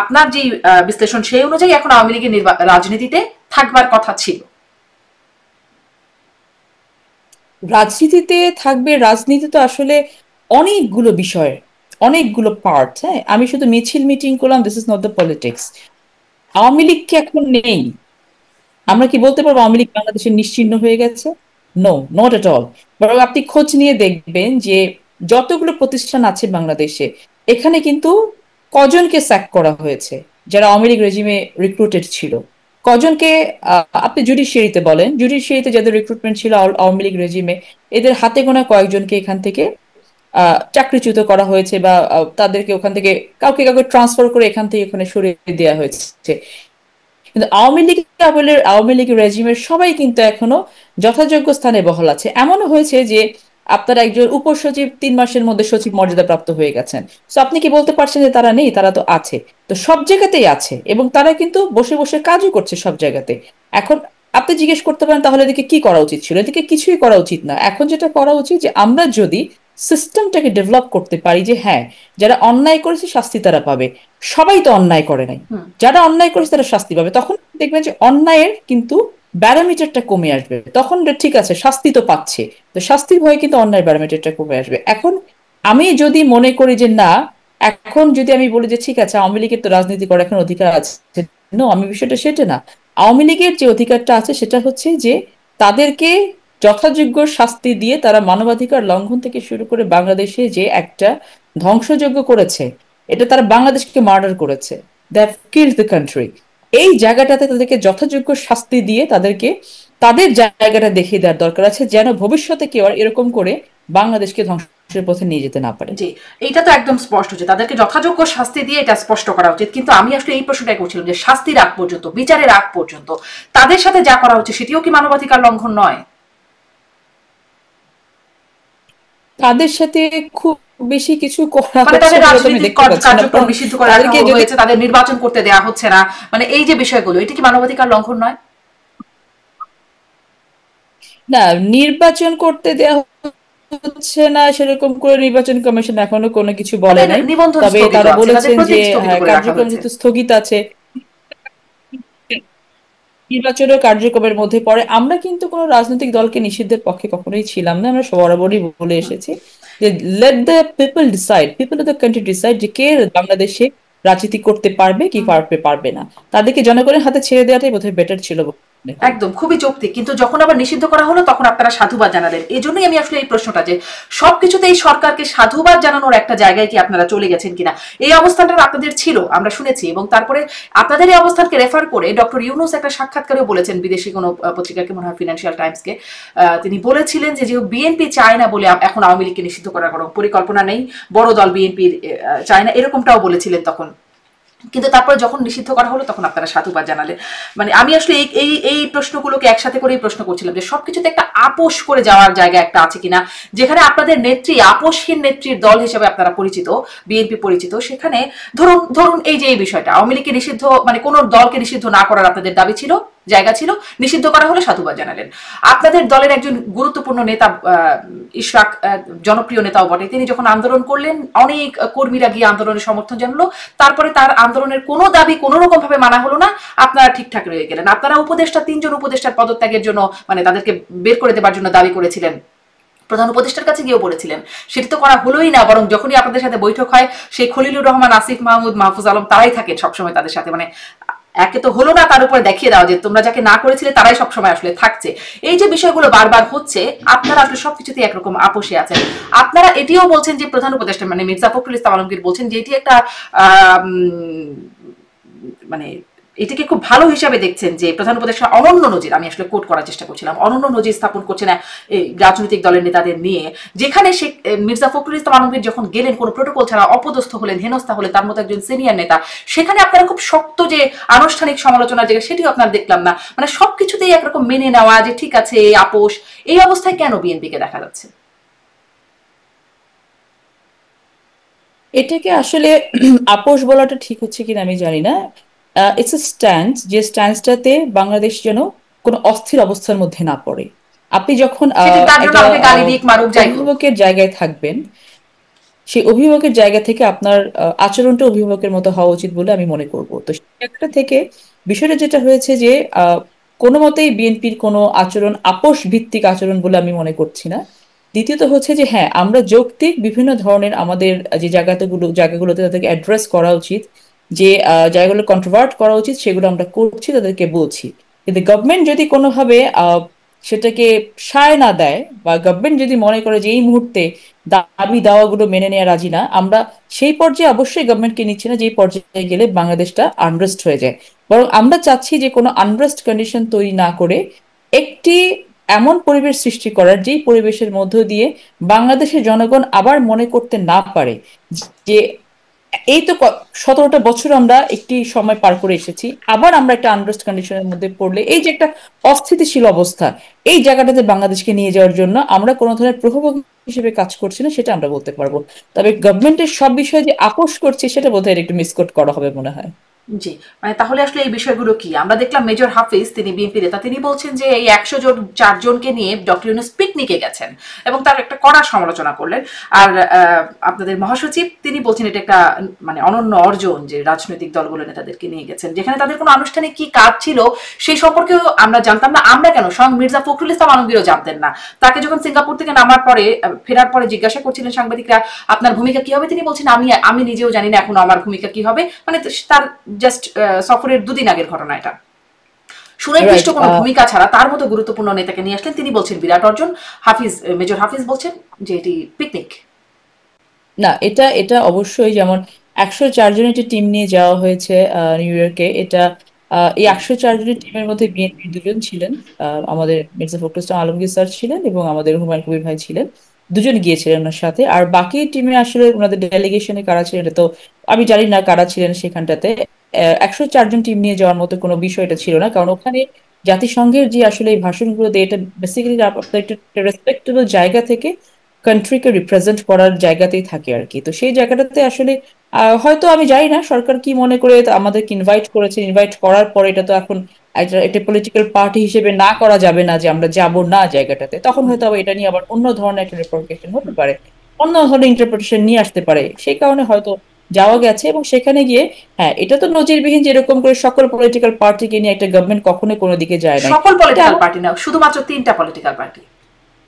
আপনার যে বিশ্লেষণ সেই অনুযায়ী এখন আওয়ামী লীগের রাজনীতিতে থাকবার কথা ছিল। রাজনীতিতে থাকবে, রাজনীতি তো আসলে অনেকগুলো বিষয়, অনেকগুলো পার্ট। হ্যাঁ, আমি শুধু মিছিল মিটিং করলাম, this is not the politics. Awami League কি এখন নেই? আমরা কি বলতে পারবো আওয়ামী লীগ বাংলাদেশের নিশ্চিহ্ন হয়ে গেছে? No, not at all. বরং আপনি খোঁজ নিয়ে দেখবেন যে যতগুলো প্রতিষ্ঠান আছে বাংলাদেশে, এখানে কিন্তু কজনকে স্যাক করা হয়েছে যারা আওয়ামী লীগ রেজিমে রিক্রুটেড ছিল। কজনকে আপনি জুডিশিয়ারিতে বলেন, জুডিশিয়ারিতে যাদের রিক্রুটমেন্ট ছিল আওয়ামী লীগ রেজিমে, এদের হাতে গোনা কয়েকজনকে এখান থেকে চাকরিচ্যুত করা হয়েছে, বা তাদেরকে ওখান থেকে কাউকে কাউকে ট্রান্সফার করে এখান থেকে ওখানে সরিয়ে দেওয়া হয়েছে। কিন্তু আওয়ামী লীগ রেজিমের সবাই কিন্তু এখনো যথাযোগ্য স্থানে বহাল আছে। এমনও হয়েছে যে আপনার একজন উপসচিব 3 মাসের মধ্যে সচিব মর্যাদা প্রাপ্ত হয়ে গেছেন। তো আপনি কি বলতে পারছেন যে তারা নেই? তারা তো আছে। তো সব জায়গাতেই আছে, এবং তারা কিন্তু বসে বসে কাজও করছে সব জায়গাতে। এখন আপনি জিজ্ঞেস করতে পারেন তাহলে এদিকে কি করা উচিত ছিল, এদিকে কিছুই করা উচিত না। এখন যেটা করা উচিত যে আমরা যদি সিস্টেমটাকে ডেভেলপ করতে পারি যে হ্যাঁ, যারা অন্যায় করেছে শাস্তি তারা পাবে। সবাই তো অন্যায় করে নাই, হুম। যারা অন্যায় করেছে তারা শাস্তি পাবে, তখন দেখবেন যে অন্যায়ের কিন্তু ব্যারোমিটারটা কমে আসবে। তখন ঠিক আছে, শাস্তি তো পাচ্ছে, তো শাস্তির ভয়ে কিন্তু অন্যায়ের ব্যারোমিটারটা কমে আসবে। এখন আমি যদি মনে করি যে না, এখন যদি আমি বলি যে ঠিক আছে আওয়ামী লীগের তো রাজনীতি করার এখন অধিকার আছে, নো, আমি বিষয়টা সেটা না। আওয়ামী লীগের যে অধিকারটা আছে সেটা হচ্ছে যে তাদেরকে যথাযোগ্য শাস্তি দিয়ে তারা মানবাধিকার লঙ্ঘন থেকে শুরু করে বাংলাদেশে যে একটা ধ্বংসযজ্ঞ করেছে, এটা তারা বাংলাদেশকে মার্ডার করেছে, they have killed the country. এই জায়গাটাতে তাদেরকে যথাযোগ্য শাস্তি দিয়ে তাদেরকে তাদের জায়গাটা দেখিয়ে দেওয়ার দরকার আছে, যেন ভবিষ্যতে কেউ আর এরকম করে বাংলাদেশকে ধ্বংসের পথে নিয়ে যেতে না পারে। জি, এইটা তো একদম স্পষ্ট যে তাদেরকে যথাযোগ্য শাস্তি দিয়ে এটা স্পষ্ট করা উচিত। কিন্তু আমি আসলে এই প্রশ্নটাই করছিলাম যে শাস্তির আগ পর্যন্ত, বিচারের আগ পর্যন্ত তাদের সাথে যা করা হচ্ছে সেটিও কি মানবাধিকার লঙ্ঘন নয়? তাদের সাথে খুব বেশি কিছু করা মানে হচ্ছে তাদের বলে তো আমি রাজনৈতিক দেখতে পাচ্ছি না, কার্যক্রম কারণ নিষিদ্ধ করে রাখা তাদেরকে যদি হয়েছে, তাদের নির্বাচন করতে দেয়া হচ্ছে না, মানে এই যে বিষয়গুলো, এটা কি মানবাধিকার লঙ্ঘন নয়? না, নির্বাচন করতে দেওয়া হচ্ছে না সেরকম করে নির্বাচন কমিশন এখনো কোনো কিছু বলে তাদের নাই। নিবন্ধন তবে স্থগিত তারা আছে, তাদের বলেছেন যে প্রতীক স্থগিত হ্যাঁ, করে রাখা কার্যক্রম হয়েছে। যেহেতু স্থগিত আছে, নির্বাচনের কার্যক্রমের মধ্যে পড়ে। আমরা কিন্তু কোনো রাজনৈতিক দলকে নিষিদ্ধের পক্ষে কখনোই ছিলাম না, আমরা বরাবরই বলে এসেছি যে let the people decide, people of the country decide যে কে বাংলাদেশে রাজনীতি করতে পারবে কি পারবে পারবে না, তাদেরকে জনগণের হাতে ছেড়ে দেওয়াটাই বোধহয় বেটার ছিল বলে মনে করি। একদম খুবই যৌক্তিক, কিন্তু যখন আবার নিষিদ্ধ করা হলো তখন আপনারা সাধুবাদ জানালেন। এই জন্যই আমি আসলে এই প্রশ্নটা যে সবকিছুতেই সরকারকে সাধুবাদ জানানোর একটা জায়গায় কি আপনারা চলে গেছেন কিনা, এই অবস্থানটা আপনাদের ছিল আমরা শুনেছি। এবং তারপরে আপনাদের এই অবস্থানকে রেফার করে ডক্টর ইউনুস একটা সাক্ষাৎকারেও বলেছেন, বিদেশি কোনো পত্রিকাকে, মনে হয় ফিনান্সিয়াল টাইমসকে, তিনি বলেছিলেন যে যেহেতু বিএনপি চায় না বলে এখন আওয়ামী লীগকে নিষিদ্ধ করার কোনো পরিকল্পনা নেই, বড় দল বিএনপি চায় না, এরকমটাও বলেছিলেন তখন। কিন্তু তারপরে যখন নিষিদ্ধ করা হলো তখন আপনারা সাধুবাদ জানালেন। মানে আমি আসলে এই এই এই প্রশ্নগুলোকে একসাথে করেই প্রশ্ন করছিলাম যে সবকিছুতে একটা আপোষ করে যাওয়ার জায়গা একটা আছে কিনা, যেখানে আপনাদের নেত্রী আপোষহীন নেত্রীর দল হিসেবে আপনারা পরিচিত, বিএনপি পরিচিত, সেখানে ধরুন ধরুন এই যে এই বিষয়টা আওয়ামী লীগকে নিষিদ্ধ, মানে কোন দলকে নিষিদ্ধ না করার আপনাদের দাবি ছিল, জায়গা ছিল, নিষিদ্ধ করা হলে সাধুবাদ জানালেন। আপনাদের দলের একজন গুরুত্বপূর্ণ নেতা ইশরাক, জনপ্রিয় নেতাও বটে, তিনি যখন আন্দোলন করলেন অনেক কর্মীরা গিয়ে আন্দোলনের সমর্থন জানালো, তারপরে তার আন্দোলনের কোনো দাবি কোনো রকম ভাবে মানা হলো না, আপনারা ঠিকঠাক রয়ে গেলেন। আপনারা উপদেষ্টা, 3 জন উপদেষ্টার পদত্যাগের জন্য, মানে তাদেরকে বের করে দেবার জন্য দাবি করেছিলেন, প্রধান উপদেষ্টার কাছে গিয়েও বলেছিলেন, সেটি তো করা হলোই না। বরং যখনই আপনাদের সাথে বৈঠক হয় সেই খলিলুর রহমান, আসিফ মাহমুদ, মাহফুজ আলম তারাই থাকেন সবসময় তাদের সাথে। মানে একে তো হলো না, তার উপরে দেখিয়ে দেওয়া যে তোমরা যাকে না করেছিলে তারাই সবসময় আসলে থাকছে। এই যে বিষয়গুলো বারবার হচ্ছে, আপনারা আসলে সবকিছুতেই একরকম আপোষে আছেন। আপনারা এটিও বলছেন যে প্রধান উপদেষ্টা মানে মির্জা ফখরুল ইসলাম আলমগীর বলছেন যে এটি একটা মানে এটাকে খুব ভালো হিসাবে দেখছেন যে প্রধান উপদেষ্টা অনন্য নজির, আমি আসলে কোট করার চেষ্টা করছিলাম, অনন্য নজির স্থাপন করছে না এই রাজনৈতিক দলের নেতাদের নিয়ে, যেখানে সে মির্জা ফখরুল ইসলাম আলমগীর যখন গেলেন কোনো প্রোটোকল ছাড়া, অপদস্থ হলেন, হেনস্থা হলেন, তার মতো একজন সিনিয়র নেতা, সেখানে আপনারা খুব শক্ত যে আনুষ্ঠানিক সমালোচনার জায়গা সেটিও আপনারা দেখলাম না। মানে সবকিছুতেই একরকম মেনে নেওয়া যে ঠিক আছে আপোষ, এই অবস্থায় কেন বিএনপিকে দেখা যাচ্ছে? এটাকে আসলে আপোষ বলাটা ঠিক হচ্ছে কিনা আমি জানি না। ইটস এ স্ট্যান্স, যে স্ট্যান্সটাতে বাংলাদেশ যেন কোনো অস্থির অবস্থার মধ্যে না পড়ে। আপনি যখন সেটি তার জন্য একটা আমাকে গালি দিক মারুক যাই হোক। অভিভাবকের জায়গায় থাকবেন, সেই অভিভাবকের জায়গা থেকে আপনার আচরণটা অভিভাবকের মতো হওয়া উচিত বলে আমি মনে করব। তো একটা থেকে বিষয়টা যেটা হয়েছে যে আহ, কোনো মতেই বিএনপির কোনো আচরণ আপোষ ভিত্তিক আচরণ বলে আমি মনে করছি না। দ্বিতীয়ত হচ্ছে যে হ্যাঁ, আমরা যৌক্তিক বিভিন্ন ধরনের আমাদের যে জায়গাগুলোতে তাদেরকে অ্যাড্রেস করা উচিত, যে জায়গাগুলো কন্ট্রোভার্ট করা উচিত সেগুলো আমরা করছি, তাদেরকে বলছি। কিন্তু গভর্নমেন্ট যদি কোনোভাবে সেটাকে সায় না দেয়, বা গভর্নমেন্ট যদি মনে করে যে এই মুহূর্তে দাবি দাওয়াগুলো মেনে নেওয়া রাজি না, আমরা সেই পর্যায়ে অবশ্যই গভর্নমেন্টকে নিচ্ছি না যেই পর্যায়ে গেলে বাংলাদেশটা আনরেস্ট হয়ে যায়। বরং আমরা চাচ্ছি যে কোনো আনরেস্ট কন্ডিশন তৈরি না করে একটি এমন পরিবেশ সৃষ্টি করার, যেই পরিবেশের মধ্য দিয়ে বাংলাদেশের জনগণ আবার মনে করতে না পারে যে এই তো 17টা বছর আমরা একটি সময় পার করে এসেছি, আবার আমরা একটা আনরেস্ট কন্ডিশনের মধ্যে পড়লে এই যে একটা অস্থিতিশীল অবস্থা, এই জায়গাটাতে বাংলাদেশকে নিয়ে যাওয়ার জন্য আমরা কোনো ধরনের প্রভাবক হিসেবে কাজ করছি না, সেটা আমরা বলতে পারবো। তবে গভর্নমেন্টের সব বিষয়ে যে আপোষ করছে সেটা বোধহয় একটু মিসকোট করা হবে মনে হয়। জি, মানে তাহলে আসলে এই বিষয়গুলো কি? আমরা দেখলাম মেজর হাফিজ, তিনি বিএনপি নেতা, তিনি বলছেন যে এই ১০০ জন ৪ জনকে নিয়ে ডক্টর ইউনূস পিকনিকে গেছেন এবং তার একটা কড়া সমালোচনা করলেন। আর আপনাদের মহাসচিব তিনি বলছেন এটা একটা মানে অনন্য অর্জন যে রাজনৈতিক দলগুলো নেতাদেরকে নিয়ে গেছেন। যেখানে তাদের কোনো আনুষ্ঠানিক কি কাজ ছিল সেই সম্পর্কেও আমরা জানতাম না। আমরা কেন, স্বয়ং মির্জা ফখরুল ইসলাম আলমগীরও জানতেন না। তাকে যখন সিঙ্গাপুর থেকে নামার পরে ফেরার পরে জিজ্ঞাসা করছিলেন সাংবাদিকরা আপনার ভূমিকা কি হবে, তিনি বলছেন আমি আমি নিজেও জানি না এখনো আমার ভূমিকা কি হবে। মানে তার জাস্ট সফরের দুদিন আগের ঘটনা এটা। সুনির্দিষ্ট রাইট। কোনো ভূমিকা ছাড়া তার মতো গুরুত্বপূর্ণ নেতাকে নিয়ে আসলেন, তিনি বলছেন বিরাট অর্জন। হাফিজ, মেজর হাফিজ বলছেন যে এটি পিকনিক। না, এটা এটা অবশ্যই, যেমন 104 জনের একটি টিম নিয়ে যাওয়া হয়েছে নিউ ইয়র্কে। এটা এই 104 জনের টিমের মধ্যে বিএনপির দুজন ছিলেন, আমাদের মির্জা ফখরুল ইসলাম আলমগীর স্যার ছিলেন এবং আমাদের হুমায়ুন কবির ভাই ছিলেন। দুজন গিয়েছিলেন ওনার সাথে। আর বাকি টিমে আসলে ওনাদের ডেলিগেশনে কারা ছিলেন এটা তো আমি জানি না কারা ছিলেন সেখানটাতে। 104 জন টিম নিয়ে যাওয়ার মতো কোনো বিষয় এটা ছিল না, কারণ ওখানে জাতিসংঘের যে আসলে এই ভাষণগুলো দেয় এটা বেসিক্যালি আপনার একটা রেসপেক্টেবল জায়গা থেকে কান্ট্রিকে রিপ্রেজেন্ট করার জায়গাতেই থাকে আর কি। তো সেই জায়গাটাতে আসলে হয়তো আমি জানি না সরকার কি মনে করে আমাদেরকে ইনভাইট করেছে। ইনভাইট করার পরে এটা তো এখন একটা পলিটিক্যাল পার্টি হিসেবে না করা যাবে না যে আমরা যাব না জায়গাটাতে, তখন হয়তো আবার এটা নিয়ে আবার অন্য ধরনের একটা রিপ্রেজেন্টেশন হতে পারে, অন্য ধরনের ইন্টারপ্রিটেশন নিয়ে আসতে পারে। সেই কারণে হয়তো যাওয়া গেছে। এবং সেখানে গিয়ে হ্যাঁ, এটা তো নজিরবিহীন যে এরকম করে সকল পলিটিক্যাল পার্টিকে নিয়ে একটা গভর্নমেন্ট কখনোই কোনো দিকে যায় নাই। সকল এটা পলিটিক্যাল পার্টি না, শুধুমাত্র ৩টা পলিটিক্যাল পার্টি।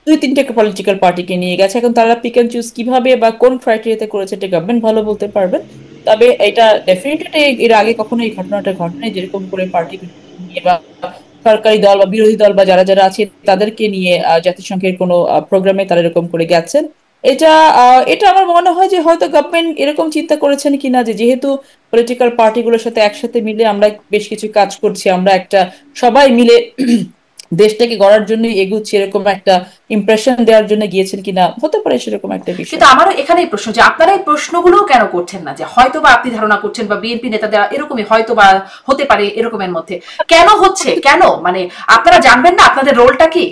দুই তিনটে পলিটিক্যাল পার্টিকে নিয়ে গেছে। এখন তারা পিক এন্ড চুজ কিভাবে বা কোন ক্রাইটেরিয়াতে করেছে এটা গভর্নমেন্ট ভালো বলতে পারবেন। তবে এটা ডেফিনেটলি এর আগে কখনো এই ঘটনাটা ঘটেনি যেরকম করে পার্টি নিয়ে বা সরকারি দল বা বিরোধী দল বা যারা যারা আছে তাদেরকে নিয়ে জাতিসংঘের কোনো প্রোগ্রামে তারা এরকম করে গেছেন। এটা এটা আমার মনে হয় যে হয়তো গভর্নমেন্ট এরকম চিন্তা করেছেন কিনা যে যেহেতু পলিটিক্যাল পার্টিগুলোর সাথে একসাথে মিলে আমরা বেশ কিছু কাজ করছি, আমরা একটা সবাই মিলে দেশটাকে গড়ার জন্য এগুচ্ছি, এরকম একটা ইমপ্রেশন দেওয়ার জন্য গিয়েছেন কিনা, হতে পারে সেরকম একটা কিন্তু বিষয়। আমারও এখানেই প্রশ্ন যে আপনারা এই প্রশ্নগুলো কেন করছেন না, যে হয়তো বা আপনি ধারণা করছেন বা বিএনপি নেতাদের এরকমই হয়তো বা হতে পারে এরকমের মধ্যে কেন হচ্ছে, কেন মানে আপনারা জানবেন না আপনাদের রোলটা কি?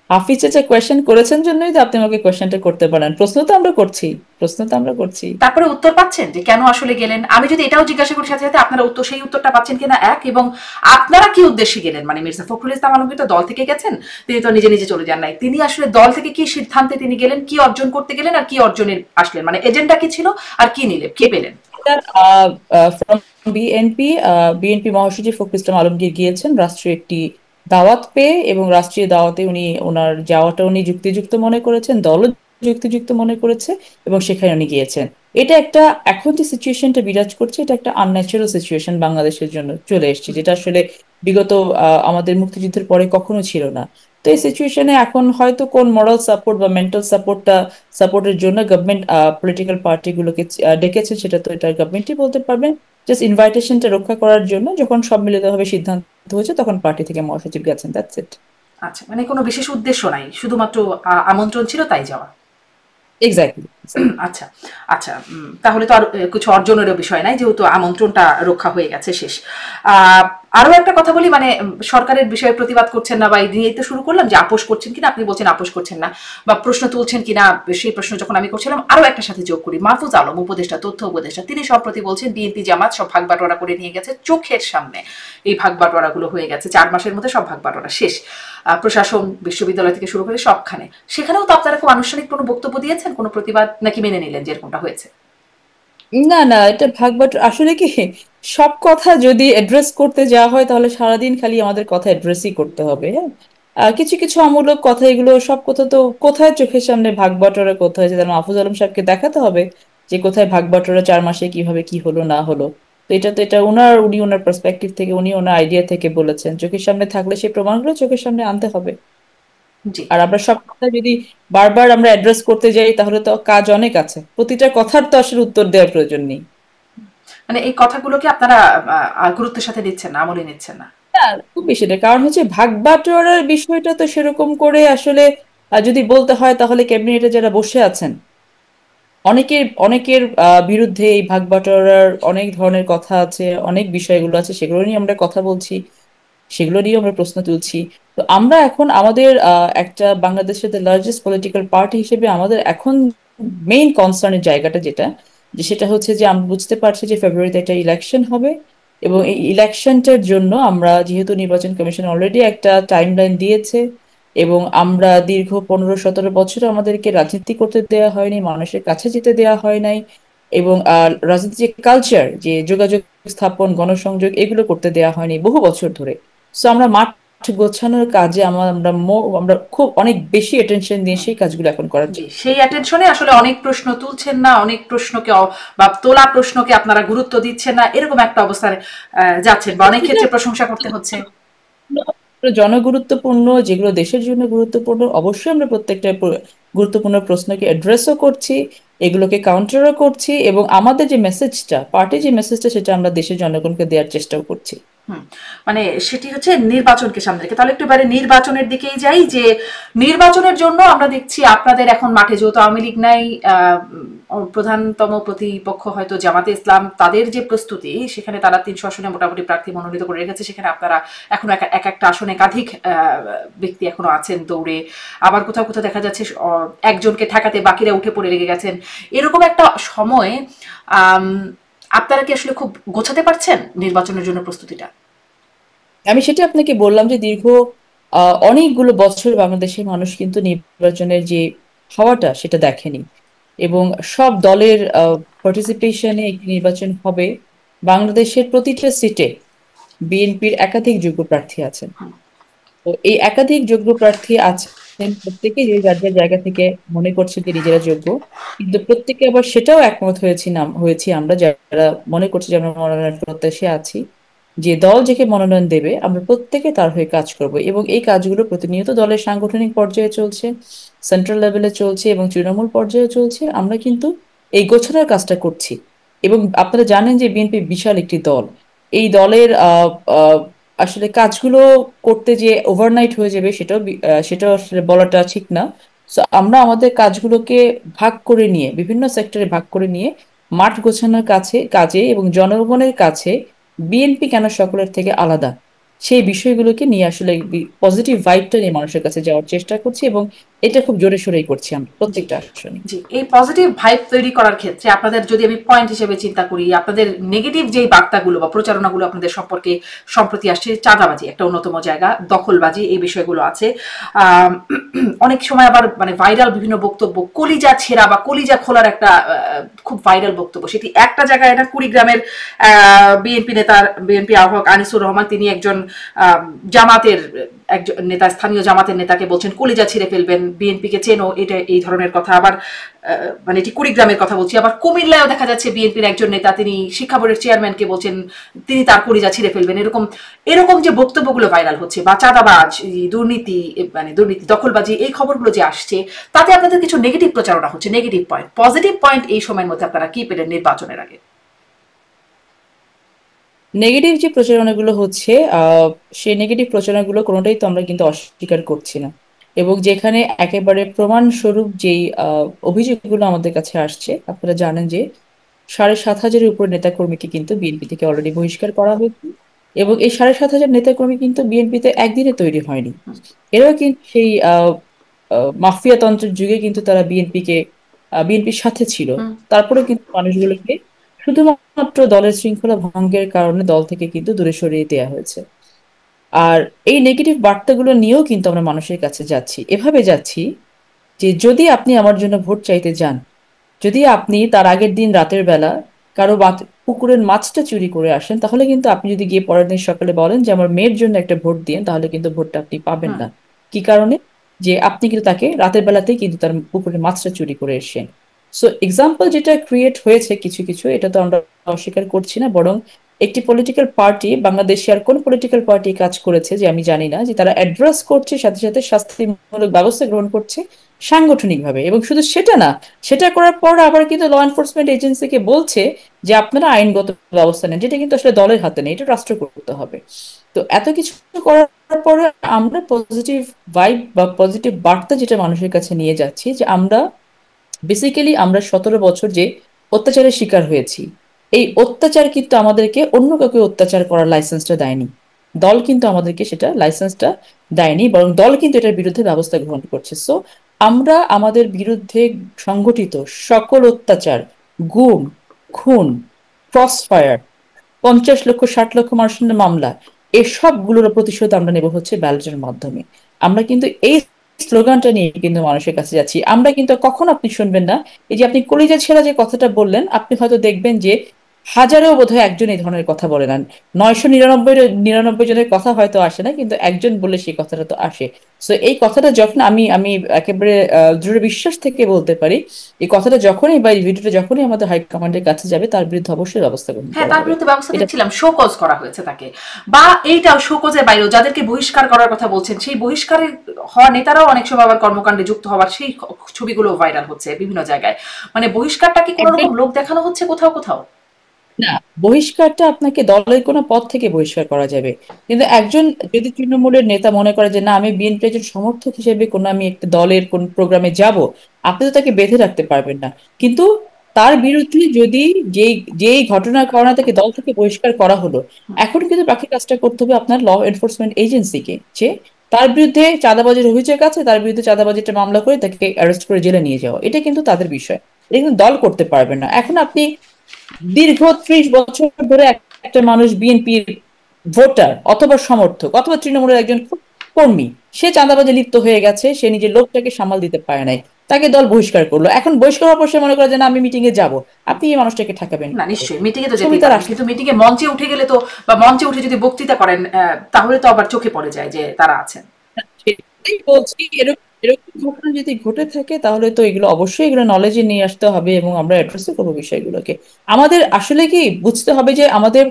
হাফিজ চাচা কোয়েশ্চেন করেছেন জন্যই তো আপনি আমাকে কোয়েশ্চেনটা করতে পারেন। প্রশ্ন তো আমরা করছি, প্রশ্ন তো আমরা করছি। তারপরে উত্তর পাচ্ছেন যে কেন আসলে গেলেন। আমি যদি এটাও জিজ্ঞাসা করি সাথে সাথে আপনারা উত্তর সেই উত্তরটা পাচ্ছেন কিনা এক, এবং আপনারা কি উদ্দেশ্যে গেলেন। মানে মির্জা ফখরুল ইসলাম আলমগীর তো দল থেকে গেছেন, তিনি তো নিজে নিজে চলে যান নাই। তিনি আসলে দল থেকে কি সিদ্ধান্তে তিনি গেলেন, কি অর্জন করতে গেলেন আর কি অর্জনের আসলেন, মানে এজেন্ডা কি ছিল আর কি নিলেন, কে পেলেন? ফ্রম বিএনপি, বিএনপি মহাসচিব ফখরুল ইসলাম আলমগীর গিয়েছেন রাষ্ট্রীয় একটি দাওয়াত পেয়ে, এবং রাষ্ট্রীয় দাওয়াতে উনি ওনার যাওয়াটা উনি যুক্তিযুক্ত মনে করেছেন, দলও যুক্তিযুক্ত মনে করেছে, এবং সেখানে উনি গিয়েছেন। এটা একটা, এখন যে সিচুয়েশনটা বিরাজ করছে এটা একটা আনন্যাচারাল সিচুয়েশন বাংলাদেশের জন্য চলে এসেছে, যেটা আসলে বিগত আমাদের মুক্তিযুদ্ধের পরে কখনো ছিল না। তো এই সিচুয়েশনে এখন হয়তো কোন মোরাল সাপোর্ট বা মেন্টাল সাপোর্টের জন্য গভর্নমেন্ট পলিটিক্যাল পার্টিগুলোকে ডেকেছে সেটা তো এটা গভর্নমেন্টই বলতে পারবেন। জাস্ট ইনভাইটেশনটা রক্ষা করার জন্য যখন সব মিলিতভাবে সিদ্ধান্ত হয়েছে তখন পার্টি থেকে মহাসচিব গেছেন, দ্যাটস ইট। আচ্ছা, মানে কোনো বিশেষ উদ্দেশ্য নাই, শুধুমাত্র আমন্ত্রণ ছিল তাই যাওয়া। এক্স্যাক্টলি। আচ্ছা, আচ্ছা, তাহলে তো আর কিছু অর্জনেরও বিষয় নাই, যেহেতু আমন্ত্রণটা রক্ষা হয়ে গেছে, শেষ। আহ, আরো একটা কথা বলি, মানে সরকারের বিষয়ে প্রতিবাদ করছেন না বা এই নিয়েই তো শুরু করলাম যে আপোষ করছেন কিনা, আপনি বলছেন আপোষ করছেন না বা প্রশ্ন তুলছেন কিনা, সেই প্রশ্ন যখন আমি করছিলাম আরো একটা সাথে যোগ করি। মাহফুজ আলম উপদেষ্টা, তথ্য উপদেষ্টা, তিনি সম্প্রতি বলছেন বিএনপি জামাত সব ভাগ বাটোয়ারা করে নিয়ে গেছে, চোখের সামনে এই ভাগ বাটোয়ারাগুলো হয়ে গেছে, 4 মাসের মধ্যে সব ভাগ বাটোয়ারা শেষ। প্রশাসন, বিশ্ববিদ্যালয় থেকে শুরু করে সবখানে। সেখানেও তো আপনারা খুব আনুষ্ঠানিক কোনো বক্তব্য দিয়েছেন, কোনো প্রতিবাদ, নাকি মেনে নিলেন যেরকমটা হয়েছে? না না, এটা ভাগবাট আসলে কি, সব কথা যদি অ্যাড্রেস করতে যাওয়া হয় তাহলে সারাদিন খালি আমাদের কথা অ্যাড্রেসই করতে হবে, হ্যাঁ। কিছু কিছু অমূলক কথা, এগুলো সব কথা তো কোথায় চোখের সামনে ভাগ বাটোয়ারা কোথায় যে মাহফুজ আলম সাহেবকে দেখাতে হবে যে কোথায় ভাগ বাটোয়ারা 4 মাসে কিভাবে কি হলো না হলো। তো এটা তো এটা উনি ওনার পার্সপেক্টিভ থেকে, উনি ওনার আইডিয়া থেকে বলেছেন, চোখের সামনে থাকলে সেই প্রমাণগুলো চোখের সামনে আনতে হবে। জি। আর আমরা সব কথা যদি বারবার আমরা অ্যাড্রেস করতে যাই তাহলে তো কাজ অনেক আছে, প্রতিটা কথার তো আসলে উত্তর দেওয়ার প্রয়োজন নেই। মানে এই কথাগুলোকে আপনারা গুরুত্বের সাথে নিচ্ছেন না, আমলে নিচ্ছেন না? না, খুব বেশি না, কারণ হচ্ছে ভাগ বাটোয়ারার বিষয়টা তো সেরকম করে আসলে যদি বলতে হয় তাহলে ক্যাবিনেটে যারা বসে আছেন অনেকের অনেকের বিরুদ্ধে এই ভাগ বাটোয়ারার অনেক ধরনের কথা আছে, অনেক বিষয়গুলো আছে, সেগুলো নিয়ে আমরা কথা বলছি, সেগুলো নিয়ে আমরা প্রশ্ন তুলছি। তো আমরা এখন আমাদের একটা বাংলাদেশের দ্য লার্জেস্ট পলিটিক্যাল পার্টি হিসেবে আমাদের এখন মেইন কনসার্নের জায়গাটা যেটা, যে সেটা হচ্ছে যে আমরা বুঝতে পারছি যে ফেব্রুয়ারিতে একটা ইলেকশন হবে, এবং এই ইলেকশনটার জন্য আমরা যেহেতু নির্বাচন কমিশন অলরেডি একটা টাইমলাইন দিয়েছে, এবং আমরা দীর্ঘ 15-17 বছর আমাদেরকে রাজনীতি করতে দেওয়া হয়নি, মানুষের কাছে যেতে দেওয়া হয় নাই, এবং রাজনীতি যে কালচার, যে যোগাযোগ স্থাপন, গণসংযোগ, এগুলো করতে দেওয়া হয়নি বহু বছর ধরে। সো আমরা মাঠ গোছানোর কাজে আমরা খুব অনেক বেশি অ্যাটেনশন দিয়ে সেই কাজগুলো এখন করার জি, চেষ্টা সেই অ্যাটেনশনে আসলে অনেক প্রশ্ন তুলছেন না, অনেক প্রশ্নকে বা তোলা প্রশ্নকে আপনারা গুরুত্ব দিচ্ছেন না, এরকম একটা অবস্থায় যাচ্ছেন, বা অনেক ক্ষেত্রে প্রশংসা করতে হচ্ছে। জনগুরুত্বপূর্ণ, যেগুলো দেশের জন্য গুরুত্বপূর্ণ, অবশ্যই আমরা প্রত্যেকটা গুরুত্বপূর্ণ প্রশ্নকে অ্যাড্রেসও করছি, এগুলোকে কাউন্টারও করছি, এবং আমাদের যে মেসেজটা, পার্টি যে মেসেজটা, সেটা আমরা দেশের জনগণকে দেওয়ার চেষ্টাও করছি। হুম, মানে সেটি হচ্ছে নির্বাচনকে সামনে রেখে। তাহলে একটু এবারে নির্বাচনের দিকেই যাই, যে নির্বাচনের জন্য আমরা দেখছি আপনাদের এখন মাঠে যেহেতু আওয়ামী লীগ নাই, প্রধানতম প্রতিপক্ষ হয়তো জামাতে ইসলাম, তাদের যে প্রস্তুতি, সেখানে তারা 300 আসনে মোটামুটি প্রার্থী মনোনীত করে রেখেছে, সেখানে আপনারা এখন এক একটা আসনে একাধিক ব্যক্তি এখনো আছেন দৌড়ে, আবার কোথাও কোথাও দেখা যাচ্ছে একজনকে ঠেকাতে বাকিরা উঠে পড়ে লেগে গেছেন। এরকম একটা সময় আপনারা কি আসলে খুব গোছাতে পারছেন নির্বাচনের জন্য প্রস্তুতিটা? আমি সেটা আপনাকে বললাম যে দীর্ঘ অনেকগুলো বছর বাংলাদেশের মানুষ কিন্তু নির্বাচনের যে হাওয়াটা সেটা দেখেনি, এবং সব দলের পার্টিসিপেশনে একটি নির্বাচন হবে। বাংলাদেশের প্রতিটা সিটে বিএনপির একাধিক যোগ্য প্রার্থী আছেন। তো এই একাধিক যোগ্য প্রার্থী আছেন, প্রত্যেকে যে যার যার জায়গা থেকে মনে করছে যে নিজেরা যোগ্য, কিন্তু প্রত্যেকে আবার সেটাও একমত হয়েছি আমরা, যারা মনে করছে যে আমরা মনোনয়ন প্রত্যাশী আছি, যে দল যাকে মনোনয়ন দেবে আমরা প্রত্যেকে তার হয়ে কাজ করব, এবং এই কাজগুলো প্রতিনিয়ত দলের সাংগঠনিক পর্যায়ে চলছে, সেন্ট্রাল লেভেলে চলছে, এবং তৃণমূল পর্যায়ে চলছে। আমরা কিন্তু এই গোছানোর কাজটা করছি। এবং আপনারা জানেন যে বিএনপি বিশাল একটি দল। এই দলের আসলে কাজগুলো করতে যে ওভারনাইট হয়ে যাবে, সেটাও আসলে বলাটা ঠিক না। সো আমরা আমাদের কাজগুলোকে ভাগ করে নিয়ে, বিভিন্ন সেক্টরে ভাগ করে নিয়ে, মাঠ গোছানোর কাজে এবং জনগণের কাছে বিএনপি কেন সকলের থেকে আলাদা, সেই বিষয়গুলোকে নিয়ে আসলে পজিটিভ ভাইবটা নিয়ে মানুষের কাছে যাওয়ার চেষ্টা করছি, এবং এটা খুব জোরে সোরেই করছি আমরা জি, প্রত্যেকটা আসনে। জি, এই পজিটিভ ভাইব তৈরি করার ক্ষেত্রে আপনাদের যদি আমি পয়েন্ট হিসেবে চিন্তা করি, আপনাদের নেগেটিভ যেই বার্তাগুলো বা প্রচারণাগুলো আপনাদের সম্পর্কে সম্প্রতি আসছে, চাঁদাবাজি একটা অন্যতম জায়গা, দখলবাজি, এই বিষয়গুলো আছে। অনেক সময় আবার মানে ভাইরাল বিভিন্ন বক্তব্য, কলিজা ছেঁড়া বা কলিজা খোলার একটা খুব ভাইরাল বক্তব্য, সেটি একটা জায়গায় না, কুড়িগ্রামের বিএনপি আহ্বায়ক আনিসুর রহমান, তিনি একজন জামাতের একজন নেতা, স্থানীয় জামাতের নেতাকে বলছেন কলিজা ছিঁড়ে ফেলবেন, বিএনপিকে চেনো, এটা এই ধরনের কথা। আবার মানে এটি কুড়িগ্রামের কথা বলছি। আবার কুমিল্লায়ও দেখা যাচ্ছে বিএনপির একজন নেতা, তিনি শিক্ষা বোর্ডের চেয়ারম্যানকে বলছেন তিনি তার কলিজা ছিঁড়ে ফেলবেন। এরকম এরকম যে বক্তব্যগুলো ভাইরাল হচ্ছে, বা চাঁদাবাজ, দুর্নীতি, মানে দুর্নীতি, দখলবাজি, এই খবরগুলো যে আসছে, তাতে আপনাদের কিছু নেগেটিভ প্রচারণা হচ্ছে, নেগেটিভ পয়েন্ট। পজিটিভ পয়েন্ট এই সময়ের মধ্যে আপনারা কি পেলেন নির্বাচনের আগে? নেগেটিভ যে প্রচারণাগুলো হচ্ছে, সেই নেগেটিভ প্রচারণাগুলো কোনোটাই তো আমরা কিন্তু অস্বীকার করছি না, এবং যেখানে একেবারে প্রমাণস্বরূপ যেই অভিযোগগুলো আমাদের কাছে আসছে, আপনারা জানেন যে 7,500-এর উপর নেতাকর্মীকে কিন্তু বিএনপি থেকে অলরেডি বহিষ্কার করা হয়েছে, এবং এই 7,500 নেতাকর্মী কিন্তু বিএনপিতে একদিনে তৈরি হয়নি। এরাও কিন্তু সেই মাফিয়াতন্ত্রের যুগে কিন্তু তারা বিএনপির সাথে ছিল। হুম, তারপরে কিন্তু মানুষগুলোকে শুধুমাত্র দলের শৃঙ্খলা ভঙ্গের কারণে দল থেকে কিন্তু দূরে সরিয়ে দেওয়া হয়েছে। আর এই নেগেটিভ বার্তাগুলো নিয়েও কিন্তু আমরা মানুষের কাছে যাচ্ছি, এভাবে যাচ্ছি যে যদি আপনি আমার জন্য ভোট চাইতে যান, যদি আপনি তার আগের দিন রাতের বেলা কারো পুকুরের মাছটা চুরি করে আসেন, তাহলে কিন্তু আপনি যদি গিয়ে পরের দিন সকালে বলেন যে আমার মেয়ের জন্য একটা ভোট দিন, তাহলে কিন্তু ভোটটা আপনি পাবেন হুম, না। কি কারণে? যে আপনি কিন্তু তাকে রাতের বেলাতেই কিন্তু তার পুকুরের মাছটা চুরি করে এসেছেন। সো এক্সাম্পল যেটা ক্রিয়েট হয়েছে কিছু কিছু, এটা তো আমরা অস্বীকার করছি না, বরং একটি পলিটিক্যাল পার্টি, বাংলাদেশে আর কোন পলিটিক্যাল পার্টি কাজ করেছে যে আমি জানি না, যে তারা অ্যাড্রেস করছে, সাথে সাথে শাস্তিমূলক ব্যবস্থা গ্রহণ করছে সাংগঠনিকভাবে, এবং শুধু সেটা না, সেটা করার পর আবার কিন্তু ল এনফোর্সমেন্ট এজেন্সিকে বলছে যে আপনারা আইনগত ব্যবস্থা নেন, যেটা কিন্তু আসলে দলের হাতে নেই, এটা রাষ্ট্র করতে হবে। তো এত কিছু করার পরে আমরা পজিটিভ ভাইব বা পজিটিভ বার্তা যেটা মানুষের কাছে নিয়ে যাচ্ছি, যে আমরা 17 বছর যে অত্যাচারের শিকার হয়েছি, এই অত্যাচার কিন্তু আমাদেরকে অন্য কাউকে অত্যাচার করার লাইসেন্সটা দেয়নি। দল কিন্তু আমাদেরকে সেটা লাইসেন্সটা দেয়নি, বরং দল কিন্তু এটার বিরুদ্ধে ব্যবস্থা গ্রহণ করছে। আমরা আমাদের বিরুদ্ধে সংগঠিত সকল অত্যাচার, গুম, খুন, ক্রস ফায়ার, 50 লক্ষ 60 লক্ষ মানুষের মামলা, এসবগুলোর প্রতিশোধ আমরা নেব হচ্ছে ব্যালটের মাধ্যমে। আমরা কিন্তু এই স্লোগানটা নিয়ে কিন্তু মানুষের কাছে যাচ্ছি। আমরা কিন্তু কখন আপনি শুনবেন না, এই যে আপনি কলিজা ছেঁড়া যে কথাটা বললেন, আপনি হয়তো দেখবেন যে হাজারেও বোধহয় একজন এই ধরনের কথা বলে না, 999 জনের কথা হয়তো আসে না, কিন্তু একজন বলে সেই কথাটা তো আসে। তো এই কথাটা যখন আমি আমি একেবারে দৃঢ় বিশ্বাস থেকে বলতে পারি, এই কথাটা যখনই বা এই ভিডিওটা যখনই আমাদের হাইকমান্ডের কাছে যাবে, তার বিরুদ্ধে অবশ্যই ব্যবস্থা গ্রহণ হ্যাঁ, করা তার হবে। বিরুদ্ধে ব্যবস্থা এটা নিচ্ছিলাম, শোকজ করা হয়েছে তাকে। বা এইটাও শোকজের বাইরেও যাদেরকে বহিষ্কার করার কথা বলছেন, সেই বহিষ্কারের হওয়া নেতারাও অনেক সময় আবার কর্মকাণ্ডে যুক্ত হওয়ার সেই ছবিগুলো ভাইরাল হচ্ছে বিভিন্ন জায়গায়। মানে বহিষ্কারটা কি কোনো রকম লোক দেখানো হচ্ছে কোথাও কোথাও? না, বহিষ্কারটা আপনাকে দলের কোনো পদ থেকে বহিষ্কার করা যাবে, কিন্তু একজন যদি তৃণমূলের নেতা মনে করে যে না আমি বিএনপি একজন সমর্থক হিসেবে কোনো আমি একটা দলের কোন প্রোগ্রামে যাব, আপনি তো তাকে বেঁধে রাখতে পারবেন না। কিন্তু তার বিরুদ্ধে যদি যেই যেই ঘটনার কারণে তাকে দল থেকে বহিষ্কার করা হলো, এখন কিন্তু বাকি কাজটা করতে হবে আপনার ল এনফোর্সমেন্ট এজেন্সিকে, যে তার বিরুদ্ধে চাঁদাবাজির অভিযোগ আছে, তার বিরুদ্ধে চাঁদাবাজিটা মামলা করে তাকে অ্যারেস্ট করে জেলে নিয়ে যাওয়া, এটা কিন্তু তাদের বিষয়। এটা কিন্তু দল করতে পারবে না। এখন আপনি দীর্ঘ 30 বছর ধরে একটা মানুষ বিএনপির ভোটার অথবা সমর্থক অথবা তৃণমূলের একজন কর্মী, সে চাঁদাবাজে লিপ্ত হয়ে গেছে, সে নিজের লোকটাকে সামাল দিতে পারে নাই, তাকে দল বহিষ্কার করলো। এখন বহিষ্কার হওয়ার পর সে মনে করে যে না আমি মিটিং এ যাবো, আপনি এই মানুষটাকে ঠেকাবেন না, কি করে? নিশ্চয়ই মিটিং এ তো ছবি যেতেই তার পারেন, আসতে কিন্তু মিটিং এ মঞ্চে উঠে গেলে তো, বা মঞ্চে উঠে যদি বক্তৃতা করেন, তাহলে তো আবার চোখে পড়ে যায় যে তারা আছেন। সেটাই বলছি, এরকম এরকম ঘটনা যদি ঘটে থাকে তাহলে তো এগুলো অবশ্যই এগুলো নলেজে নিয়ে আসতে হবে এবং আমরা অ্যাড্রেসও করবো বিষয়গুলোকে। আমাদের আসলে কি বুঝতে হবে যে আমাদের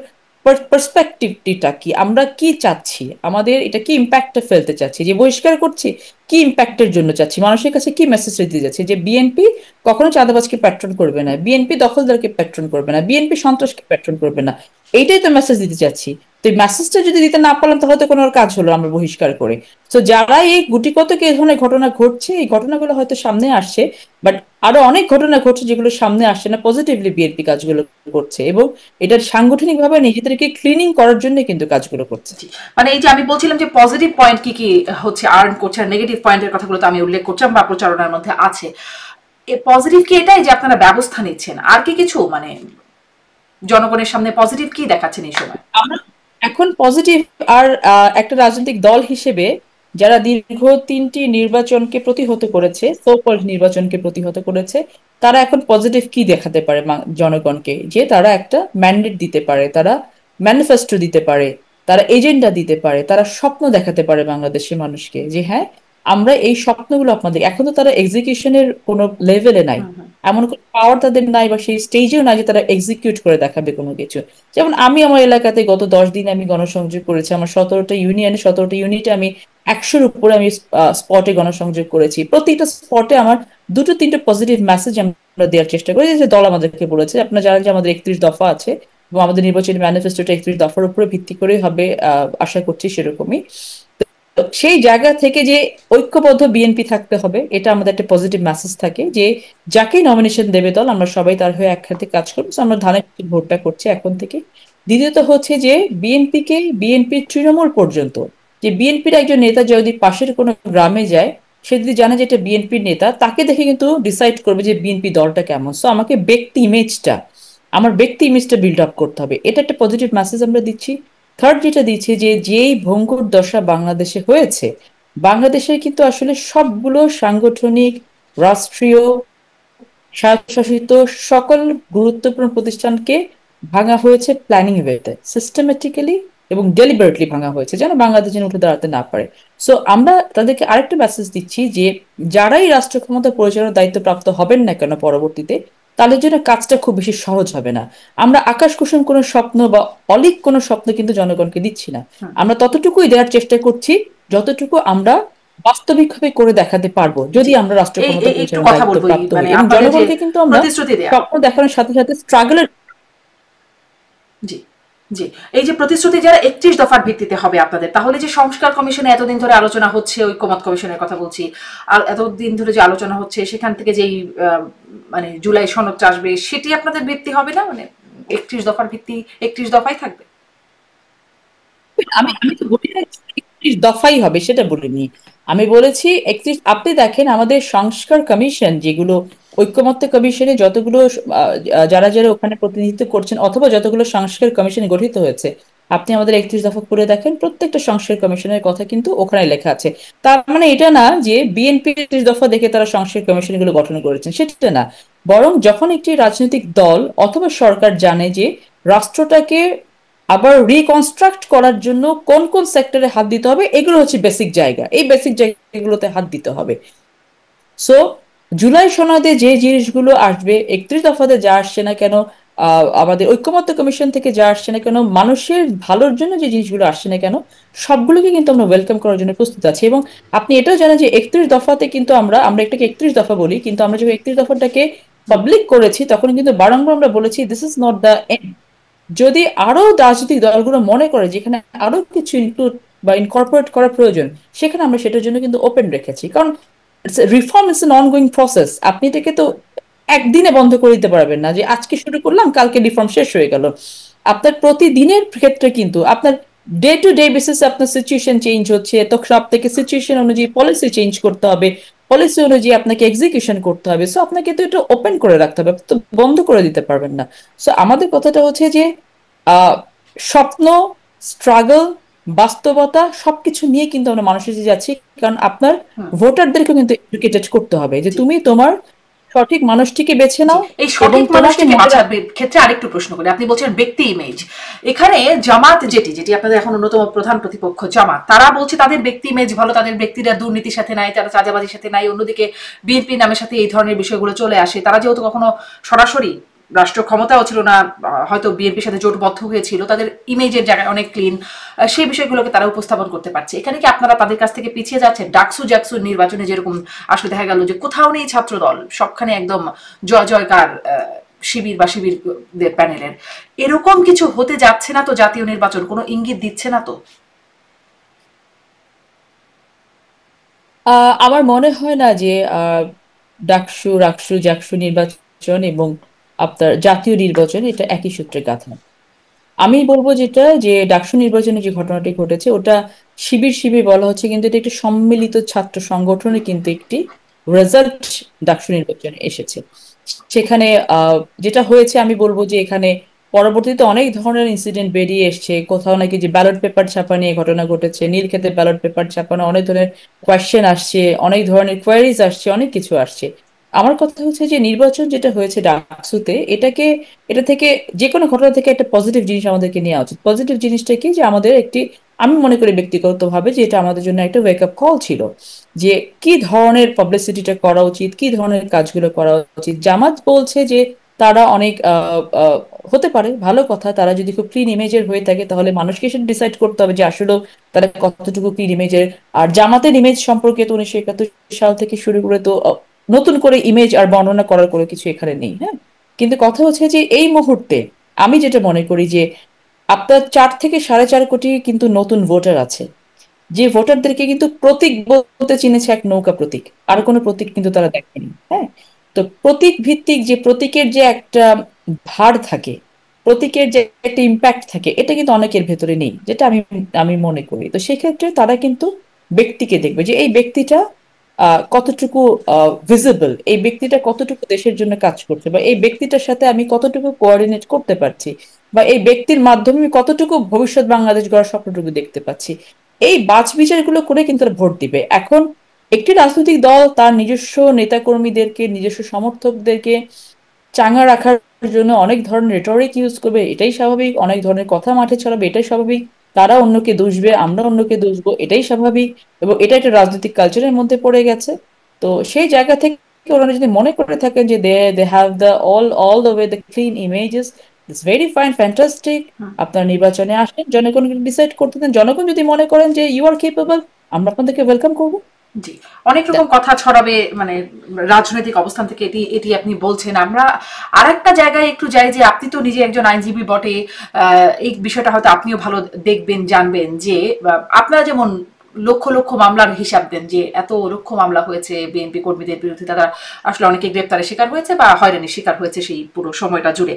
পার্সপেক্টিভটা কি, আমরা কি চাচ্ছি, আমাদের এটা কি ইম্প্যাক্টটা ফেলতে চাচ্ছি, যে বহিষ্কার করছি কি ইম্প্যাক্টের জন্য চাচ্ছি, মানুষের কাছে কি মেসেজ দিতে যাচ্ছি, যে বিএনপি কখনো চাঁদাবাজকে প্যাট্রন করবে না, বিএনপি দখলদারকে প্যাট্রন করবে না, বিএনপি সন্ত্রাসকে প্যাট্রন করবে না, এইটাই তো মেসেজ দিতে চাচ্ছি। তো এই মেসেজটা যদি দিতে না পারলাম তাহলে তো কোনো কাজ হলো আমরা বহিষ্কার করে? তো যারা এই গুটি কতক এই ধরনের ঘটনা ঘটছে, এই ঘটনাগুলো হয়তো সামনে আসছে, বাট আরো অনেক ঘটনা ঘটছে যেগুলো সামনে আসছে না, পজিটিভলি বিএনপি কাজগুলো করছে এবং এটার সাংগঠনিক ভাবে নিজেদেরকে ক্লিনিং করার জন্য কিন্তু কাজগুলো করছে। জি, মানে এই যে আমি বলছিলাম যে পজিটিভ পয়েন্ট কি কি হচ্ছে আর্ন করছে, আর নেগেটিভ পয়েন্টের কথাগুলো তো আমি উল্লেখ করছিলাম বা প্রচারণার মধ্যে আছে। এ পজিটিভ কি এটাই যে আপনারা ব্যবস্থা নিচ্ছেন, আর কি কিছু মানে জনগণের সামনে পজিটিভ কি দেখাচ্ছেন এই সময়? আমরা এখন পজিটিভ আর একটা রাজনৈতিক দল হিসেবে যারা দীর্ঘ 3টি নির্বাচনকে প্রতিহত করেছে, সো কল্ড নির্বাচনকে প্রতিহত করেছে, তারা এখন পজিটিভ কি দেখাতে পারে জনগণকে, যে তারা একটা ম্যান্ডেট দিতে পারে, তারা ম্যানিফেস্টো দিতে পারে, তারা এজেন্ডা দিতে পারে, তারা স্বপ্ন দেখাতে পারে বাংলাদেশের মানুষকে, যে হ্যাঁ আমরা এই স্বপ্নগুলো আপনাদের, এখন তো তারা এক্সিকিউশনের কোনো লেভেলে নাই, এমন কোনো পাওয়ার তাদের নাই বা সেই স্টেজেও নাই যে তারা এক্সিকিউট করে দেখাবে কোনো কিছু। যেমন আমি আমার এলাকাতে গত 10 দিন আমি গণসংযোগ করেছি, আমার 17টা ইউনিয়নে 17টা ইউনিটে আমি 100-র উপরে আমি স্পটে গণসংযোগ করেছি। প্রতিটা স্পটে আমার দুটো তিনটে পজিটিভ মেসেজ আমরা দেওয়ার চেষ্টা করি, যে দল আমাদেরকে বলেছে, আপনারা জানেন যে আমাদের 31 দফা আছে এবং আমাদের নির্বাচনী ম্যানিফেস্টোটা 31 দফার উপরে ভিত্তি করেই হবে, আশা করছি সেরকমই। তো সেই জায়গা থেকে যে ঐক্যবদ্ধ বিএনপি থাকতে হবে, এটা আমাদের একটা পজিটিভ মেসেজ থাকে, যে যাকেই নমিনেশন দেবে দল আমরা সবাই তার হয়ে একসাথে কাজ করবো। So আমরা ধানের শীষে ভোটটা করছি এখন থেকে। দ্বিতীয়ত হচ্ছে যে বিএনপির তৃণমূল পর্যন্ত, যে বিএনপির একজন নেতা যদি পাশের কোনো গ্রামে যায়, সে যদি জানে যে এটা বিএনপির নেতা, তাকে দেখে কিন্তু ডিসাইড করবে যে বিএনপি দলটা কেমন। সো আমাকে ব্যক্তি ইমেজটা বিল্ড আপ করতে হবে, এটা একটা পজিটিভ মেসেজ আমরা দিচ্ছি। থার্ড যেটা দিচ্ছে, যে যেই ভঙ্গুর দশা বাংলাদেশে হয়েছে, বাংলাদেশের কিন্তু আসলে সবগুলো সাংগঠনিক, রাষ্ট্রীয়, স্বায়ত্তশাসিত সকল গুরুত্বপূর্ণ প্রতিষ্ঠানকে ভাঙা হয়েছে প্ল্যানিং ওয়েতে, সিস্টেমেটিক্যালি এবং ডেলিবারেটলি ভাঙা হয়েছে, যেন বাংলাদেশ যেন উঠে দাঁড়াতে না পারে। সো আমরা তাদেরকে আরেকটা মেসেজ দিচ্ছি, যে যারাই রাষ্ট্র ক্ষমতা পরিচালনার দায়িত্ব প্রাপ্ত হবেন না কেন পরবর্তীতে, তাদের জন্য কাজটা খুব বেশি সহজ হবে না। আমরা আকাশ কুসুম কোনো স্বপ্ন বা অলীক কোনো স্বপ্ন কিন্তু জনগণকে দিচ্ছি না। আমরা ততটুকুই দেওয়ার চেষ্টা করছি যতটুকু আমরা বাস্তবিকভাবে করে দেখাতে পারবো, যদি জি, আমরা রাষ্ট্র এই ক্ষমতা একটু পরিচালনার কথা দায়িত্ব বলবো, প্রাপ্ত হই, মানে এবং আপনাদের যে জনগণকে কিন্তু আমরা প্রতিশ্রুতি দেয়া। স্বপ্ন দেখানোর সাথে সাথে স্ট্রাগলের। জি, জি, এই যে প্রতিশ্রুতি যারা 31 দফার ভিত্তিতে হবে আপনাদের, তাহলে যে সংস্কার কমিশনে এতদিন ধরে আলোচনা হচ্ছে, ঐক্যমত কমিশনের কথা বলছি, আর এতদিন ধরে যে আলোচনা হচ্ছে সেখান থেকে যেই মানে জুলাই সনদটা আসবে, সেটি আপনাদের ভিত্তি হবে না? মানে 31 দফার ভিত্তি 31 দফাই থাকবে? আমি আমি তো বলি না দফাই হবে সেটা বলিনি। আমি বলেছি 31, আপনি দেখেন আমাদের সংস্কার কমিশন যেগুলো, ঐকমত্য কমিশনে যতগুলো যারা যারা ওখানে প্রতিনিধিত্ব করছেন অথবা যতগুলো সংস্কার কমিশন গঠিত হয়েছে, আপনি আমাদের 31 দফা পড়ে দেখেন, প্রত্যেকটা সংস্কার কমিশনের কথা কিন্তু ওখানে লেখা আছে। তার মানে এটা না যে বিএনপি 31 দফা দেখে তারা সংস্কার কমিশন গুলো গঠন করেছেন, সেটা না। বরং যখন একটি রাজনৈতিক দল অথবা সরকার জানে যে রাষ্ট্রটাকে আবার রিকনস্ট্রাক্ট করার জন্য কোন কোন সেক্টরে হাত দিতে হবে, এগুলো হচ্ছে বেসিক জায়গা, এই বেসিক জায়গাগুলোতে হাত দিতে হবে। সো জুলাই সনদে যে জিনিসগুলো আসবে, 31 দফাতে যা আসছে না কেন, আমাদের ঐকমত্য কমিশন থেকে যা আসছে না কেন, মানুষের ভালোর জন্য যে জিনিসগুলো আসছে না কেন, সবগুলোকে কিন্তু আমরা ওয়েলকাম করার জন্য প্রস্তুত আছি। এবং আপনি এটাও জানেন যে 31 দফাতে কিন্তু আমরা আমরা এটাকে 31 দফা বলি, কিন্তু আমরা যখন 31 দফাটাকে পাবলিক করেছি তখন কিন্তু বারংবার আমরা বলেছি this is not the end. যদি আরো রাজনৈতিক দলগুলো মনে করে যেখানে আরো কিছু ইনক্লুড বা ইনকর্পোরেট করা প্রয়োজন, সেখানে আমরা সেটার জন্য কিন্তু ওপেন রেখেছি। কারণ reform is an ongoing process, আপনি এটাকে তো একদিনে বন্ধ করে দিতে পারবেন না যে আজকে শুরু করলাম কালকে রিফর্ম শেষ হয়ে গেল। আপনার প্রতিদিনের ক্ষেত্রে কিন্তু আপনার ডে টু ডে বেসিস আপনার সিচুয়েশন চেঞ্জ হচ্ছে, তখন আপনাকে সিচুয়েশন অনুযায়ী পলিসি চেঞ্জ করতে হবে, পলিসি অনুযায়ী আপনাকে এক্সিকিউশন করতে হবে। সো আপনাকে তো এটা ওপেন করে রাখতে হবে, তো বন্ধ করে দিতে পারবেন না। সো আমাদের কথাটা হচ্ছে যে আহ স্বপ্ন, স্ট্রাগল, বাস্তবতা সবকিছু নিয়ে কিন্তু আমরা মানুষের কাছে যাচ্ছি। কারণ আপনার ভোটারদেরকে কিন্তু এডুকেটেড করতে হবে যে জি তুমি তোমার সঠিক মানুষটিকে বেছে জি, নাও। এই এবং সঠিক তোমাকে মানুষটিকে মনে বাছার ক্ষেত্রে আরেকটু প্রশ্ন করি। আপনি বলছেন ব্যক্তি ইমেজ, এখানে জামাত যেটি যেটি আপনাদের এখন অন্যতম প্রধান প্রতিপক্ষ জামাত, তারা বলছে তাদের ব্যক্তি ইমেজ ভালো, তাদের ব্যক্তিরা দুর্নীতির সাথে নাই, তারা চাঁদাবাজির সাথে নাই। অন্যদিকে বিএনপি নামের সাথে এই ধরনের বিষয়গুলো চলে আসে। তারা যেহেতু কখনো সরাসরি রাষ্ট্র ক্ষমতাও ছিল না, হয়তো বিএনপির সাথে জোটবদ্ধ হয়েছিল, তাদের ইমেজের জায়গায় অনেক ক্লিন, সেই বিষয়গুলোকে তারা উপস্থাপন করতে পারছে। এখানে কি আপনারা তাদের কাছ থেকে পিছিয়ে যাচ্ছেন? ডাকসু জাকসু নির্বাচনে যেরকম আসলে দেখা গেল যে কোথাও নেই ছাত্র দল, সবখানে একদম জয় জয়কার শিবির বা শিবিরদের প্যানেলের, এরকম কিছু হতে যাচ্ছে না তো? জাতীয় নির্বাচন কোনো ইঙ্গিত দিচ্ছে না তো? আমার মনে হয় না যে ডাকসু রাকসু জাকসু নির্বাচন এবং আপনার জাতীয় নির্বাচন এটা একই সূত্রে গাঁথা। আমি বলবো যেটা, যে ডাকসু নির্বাচনে যে ঘটনাটি ঘটেছে ওটা শিবির শিবির বলা হচ্ছে, কিন্তু এটা একটি সম্মিলিত ছাত্র সংগঠনের কিন্তু একটি রেজাল্ট ডাকসু নির্বাচনে এসেছে। সেখানে যেটা হয়েছে আমি বলবো যে এখানে পরবর্তীতে অনেক ধরনের ইনসিডেন্ট বেরিয়ে এসছে, কোথাও নাকি যে ব্যালট পেপার ছাপা নিয়ে ঘটনা ঘটেছে, নীলক্ষেতে ব্যালট পেপার ছাপানো, অনেক ধরনের কোয়েশ্চেন আসছে, অনেক ধরনের কোয়ারিজ আসছে, অনেক কিছু আসছে। আমার কথা হচ্ছে যে নির্বাচন যেটা হয়েছে ডাকসুতে, এটা থেকে যে কোনো ঘটনা থেকে একটা পজিটিভ জিনিস আমাদেরকে নেওয়া উচিত। পজিটিভ জিনিসটা কি, যে আমাদের একটি, আমি মনে করি ব্যক্তিগতভাবে যে এটা আমাদের জন্য একটা ওয়েক আপ কল ছিল যে কি ধরনের পাবলিসিটিটা করা উচিত, কি ধরনের কাজগুলো করা উচিত। জামাত বলছে যে তারা অনেক হতে পারে ভালো কথা, তারা যদি খুব ক্লিন ইমেজের হয়ে থাকে তাহলে মানুষকে সেটা ডিসাইড করতে হবে যে আসলে তারা কতটুকু ক্লিন ইমেজের। আর জামাতের ইমেজ সম্পর্কে তো 1971 সাল থেকে শুরু করে তো নতুন করে ইমেজ আর বর্ণনা করার কোনো কিছু এখানে নেই। হ্যাঁ, কিন্তু কথা হচ্ছে যে এই মুহূর্তে আমি যেটা মনে করি যে আপনার 4 থেকে 4.5 কোটি কিন্তু নতুন ভোটার আছে, যে ভোটারদেরকে কিন্তু প্রতীক বলতে চিনেছে এক নৌকা প্রতীক, আর কোনো প্রতীক কিন্তু তারা দেখেনি। হ্যাঁ, তো প্রতীক ভিত্তিক যে প্রতীকের যে একটা ভার থাকে, প্রতীকের যে একটা ইম্প্যাক্ট থাকে, এটা কিন্তু অনেকের ভেতরে নেই, যেটা আমি আমি মনে করি। তো সেক্ষেত্রে তারা কিন্তু ব্যক্তিকে দেখবে যে এই ব্যক্তিটা কতটুকু ভিজিবল, এই ব্যক্তিটা কতটুকু দেশের জন্য কাজ করছে, বা এই ব্যক্তিটার সাথে আমি কতটুকু কোঅর্ডিনেট করতে পারছি, বা এই ব্যক্তির মাধ্যমে আমি কতটুকু ভবিষ্যৎ বাংলাদেশ গড়ার স্বপ্নটুকু দেখতে পাচ্ছি। এই বাছ বিচারগুলো করে কিন্তু তারা ভোট দিবে। এখন একটি রাজনৈতিক দল তার নিজস্ব নেতাকর্মীদেরকে, নিজস্ব সমর্থকদেরকে চাঙ্গা রাখার জন্য অনেক ধরনের রেটরিক ইউজ করবে, এটাই স্বাভাবিক। অনেক ধরনের কথা মাঠে ছড়াবে, এটাই স্বাভাবিক। তারা অন্যকে দুষবে, আমরা অন্যকে দুষবো, এটাই স্বাভাবিক। এবং এটা একটা রাজনৈতিক কালচারের মধ্যে পড়ে গেছে। তো সেই জায়গা থেকে ওনারা যদি মনে করে থাকেন যে they they have the all the way the clean images, it's very fine, fantastic. আপনার নির্বাচনে আসেন, জনগণকে ডিসাইড করতে দেন। জনগণ যদি মনে করেন যে ইউ আর কেপেবল, আমরা আপনাদেরকে ওয়েলকাম করবো। জি, অনেক রকম কথা ছড়াবে মানে রাজনৈতিক অবস্থান থেকে, এটি এটি আপনি বলছেন। আমরা আরেকটা জায়গায় একটু যাই, যে আপনি তো নিজে একজন আইনজীবী বটে, এই বিষয়টা হয়তো আপনিও ভালো দেখবেন, জানবেন যে আপনারা যেমন লক্ষ লক্ষ মামলার হিসাব দেন যে এত লক্ষ মামলা হয়েছে বিএনপি কর্মীদের বিরুদ্ধে, তারা আসলে অনেকে গ্রেপ্তারের শিকার হয়েছে বা হয়রানির শিকার হয়েছে সেই পুরো সময়টা জুড়ে।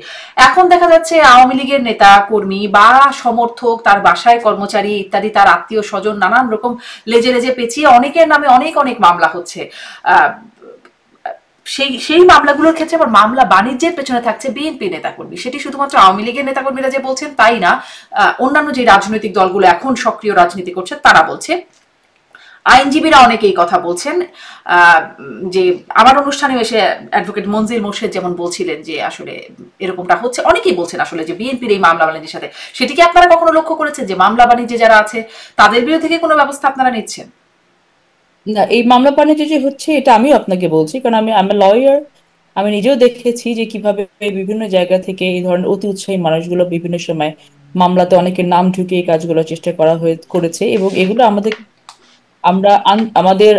এখন দেখা যাচ্ছে আওয়ামী লীগের নেতা কর্মী বা সমর্থক, তার বাসায় কর্মচারী ইত্যাদি, তার আত্মীয় স্বজন নানান রকম লেজে লেজে পেঁচিয়ে অনেকের নামে অনেক অনেক মামলা হচ্ছে। আহ সেই সেই মামলাগুলোর ক্ষেত্রে আবার মামলা বাণিজ্যের পেছনে থাকছে বিএনপি নেতাকর্মী। সেটি শুধুমাত্র আওয়ামী লীগের নেতাকর্মীরা যে বলছেন তাই না, অন্যান্য যে রাজনৈতিক দলগুলো এখন সক্রিয় রাজনীতি করছে তারা বলছে, আইনজীবীরা অনেকেই কথা বলছেন। যে আমার অনুষ্ঠানে এসে অ্যাডভোকেট মনজিল মোর্শেদ যেমন বলছিলেন যে আসলে এরকমটা হচ্ছে, অনেকেই বলছেন আসলে যে বিএনপির এই মামলা বাণিজ্যের সাথে। সেটিকে আপনারা কখনো লক্ষ্য করেছেন যে মামলা বাণিজ্যে যারা আছে তাদের বিরুদ্ধে কি কোনো ব্যবস্থা আপনারা নিচ্ছেন? না, এই মামলা বাণিজ্য যে হচ্ছে এটা আমিও আপনাকে বলছি, কারণ আমি লয়ার। আমি নিজেও দেখেছি যে কিভাবে বিভিন্ন জায়গা থেকে এই ধরনের অতি উৎসাহী মানুষগুলো বিভিন্ন সময় মামলাতে অনেকের নাম ঢুকিয়ে এই কাজগুলো চেষ্টা করেছে, এবং এগুলো আমরা আমাদের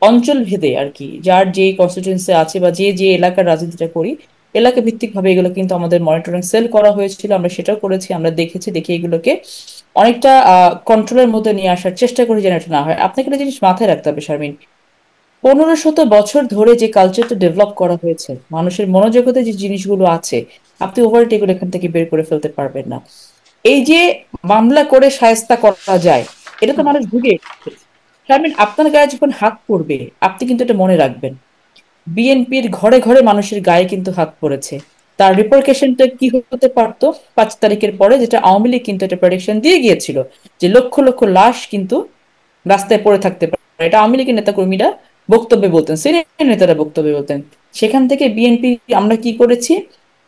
অঞ্চল ভেদে আর কি, যার যে কনস্টিটিউয়েন্সি আছে বা যে যে এলাকার রাজনীতিটা করি, এলাকা ভিত্তিক ভাবে এগুলো কিন্তু আমাদের মনিটরিং সেল করা হয়েছিল, আমরা সেটাও করেছি, আমরা দেখেছি, দেখে এগুলোকে অনেকটা কন্ট্রোলের মধ্যে নিয়ে আসার চেষ্টা করি যেন এটা না হয়। আপনাকে একটা জিনিস মাথায় রাখতে হবে শারমিন, 1500 বছর ধরে যে কালচারটা ডেভেলপ করা হয়েছে, মানুষের মনোজগতে যে জিনিসগুলো আছে, আপনি ওভারটেক এগুলো এখান থেকে বের করে ফেলতে পারবেন না। এই যে মামলা করে শায়েস্তা করা যায়, এটা তো মানুষ ভুগে এসেছে। শারমিন, আপনার গায়ে যখন হাত পড়বে, আপনি কিন্তু এটা মনে রাখবেন, বিএনপির ঘরে ঘরে মানুষের গায়ে কিন্তু হাত পড়েছে। তার রিপারকেশনটা কি হতে পারতো 5 তারিখের পরে, যেটা আওয়ামী লীগ কিন্তু একটা প্রেডিকশন দিয়ে গিয়েছিল, যে লক্ষ লক্ষ লাশ কিন্তু রাস্তায় পড়ে থাকতে পারে। এটা আওয়ামী লীগের নেতাকর্মীরা বক্তব্যে বলতেন, সিনিয়র নেতারা বক্তব্যে বলতেন। সেখান থেকে বিএনপি আমরা কি করেছি,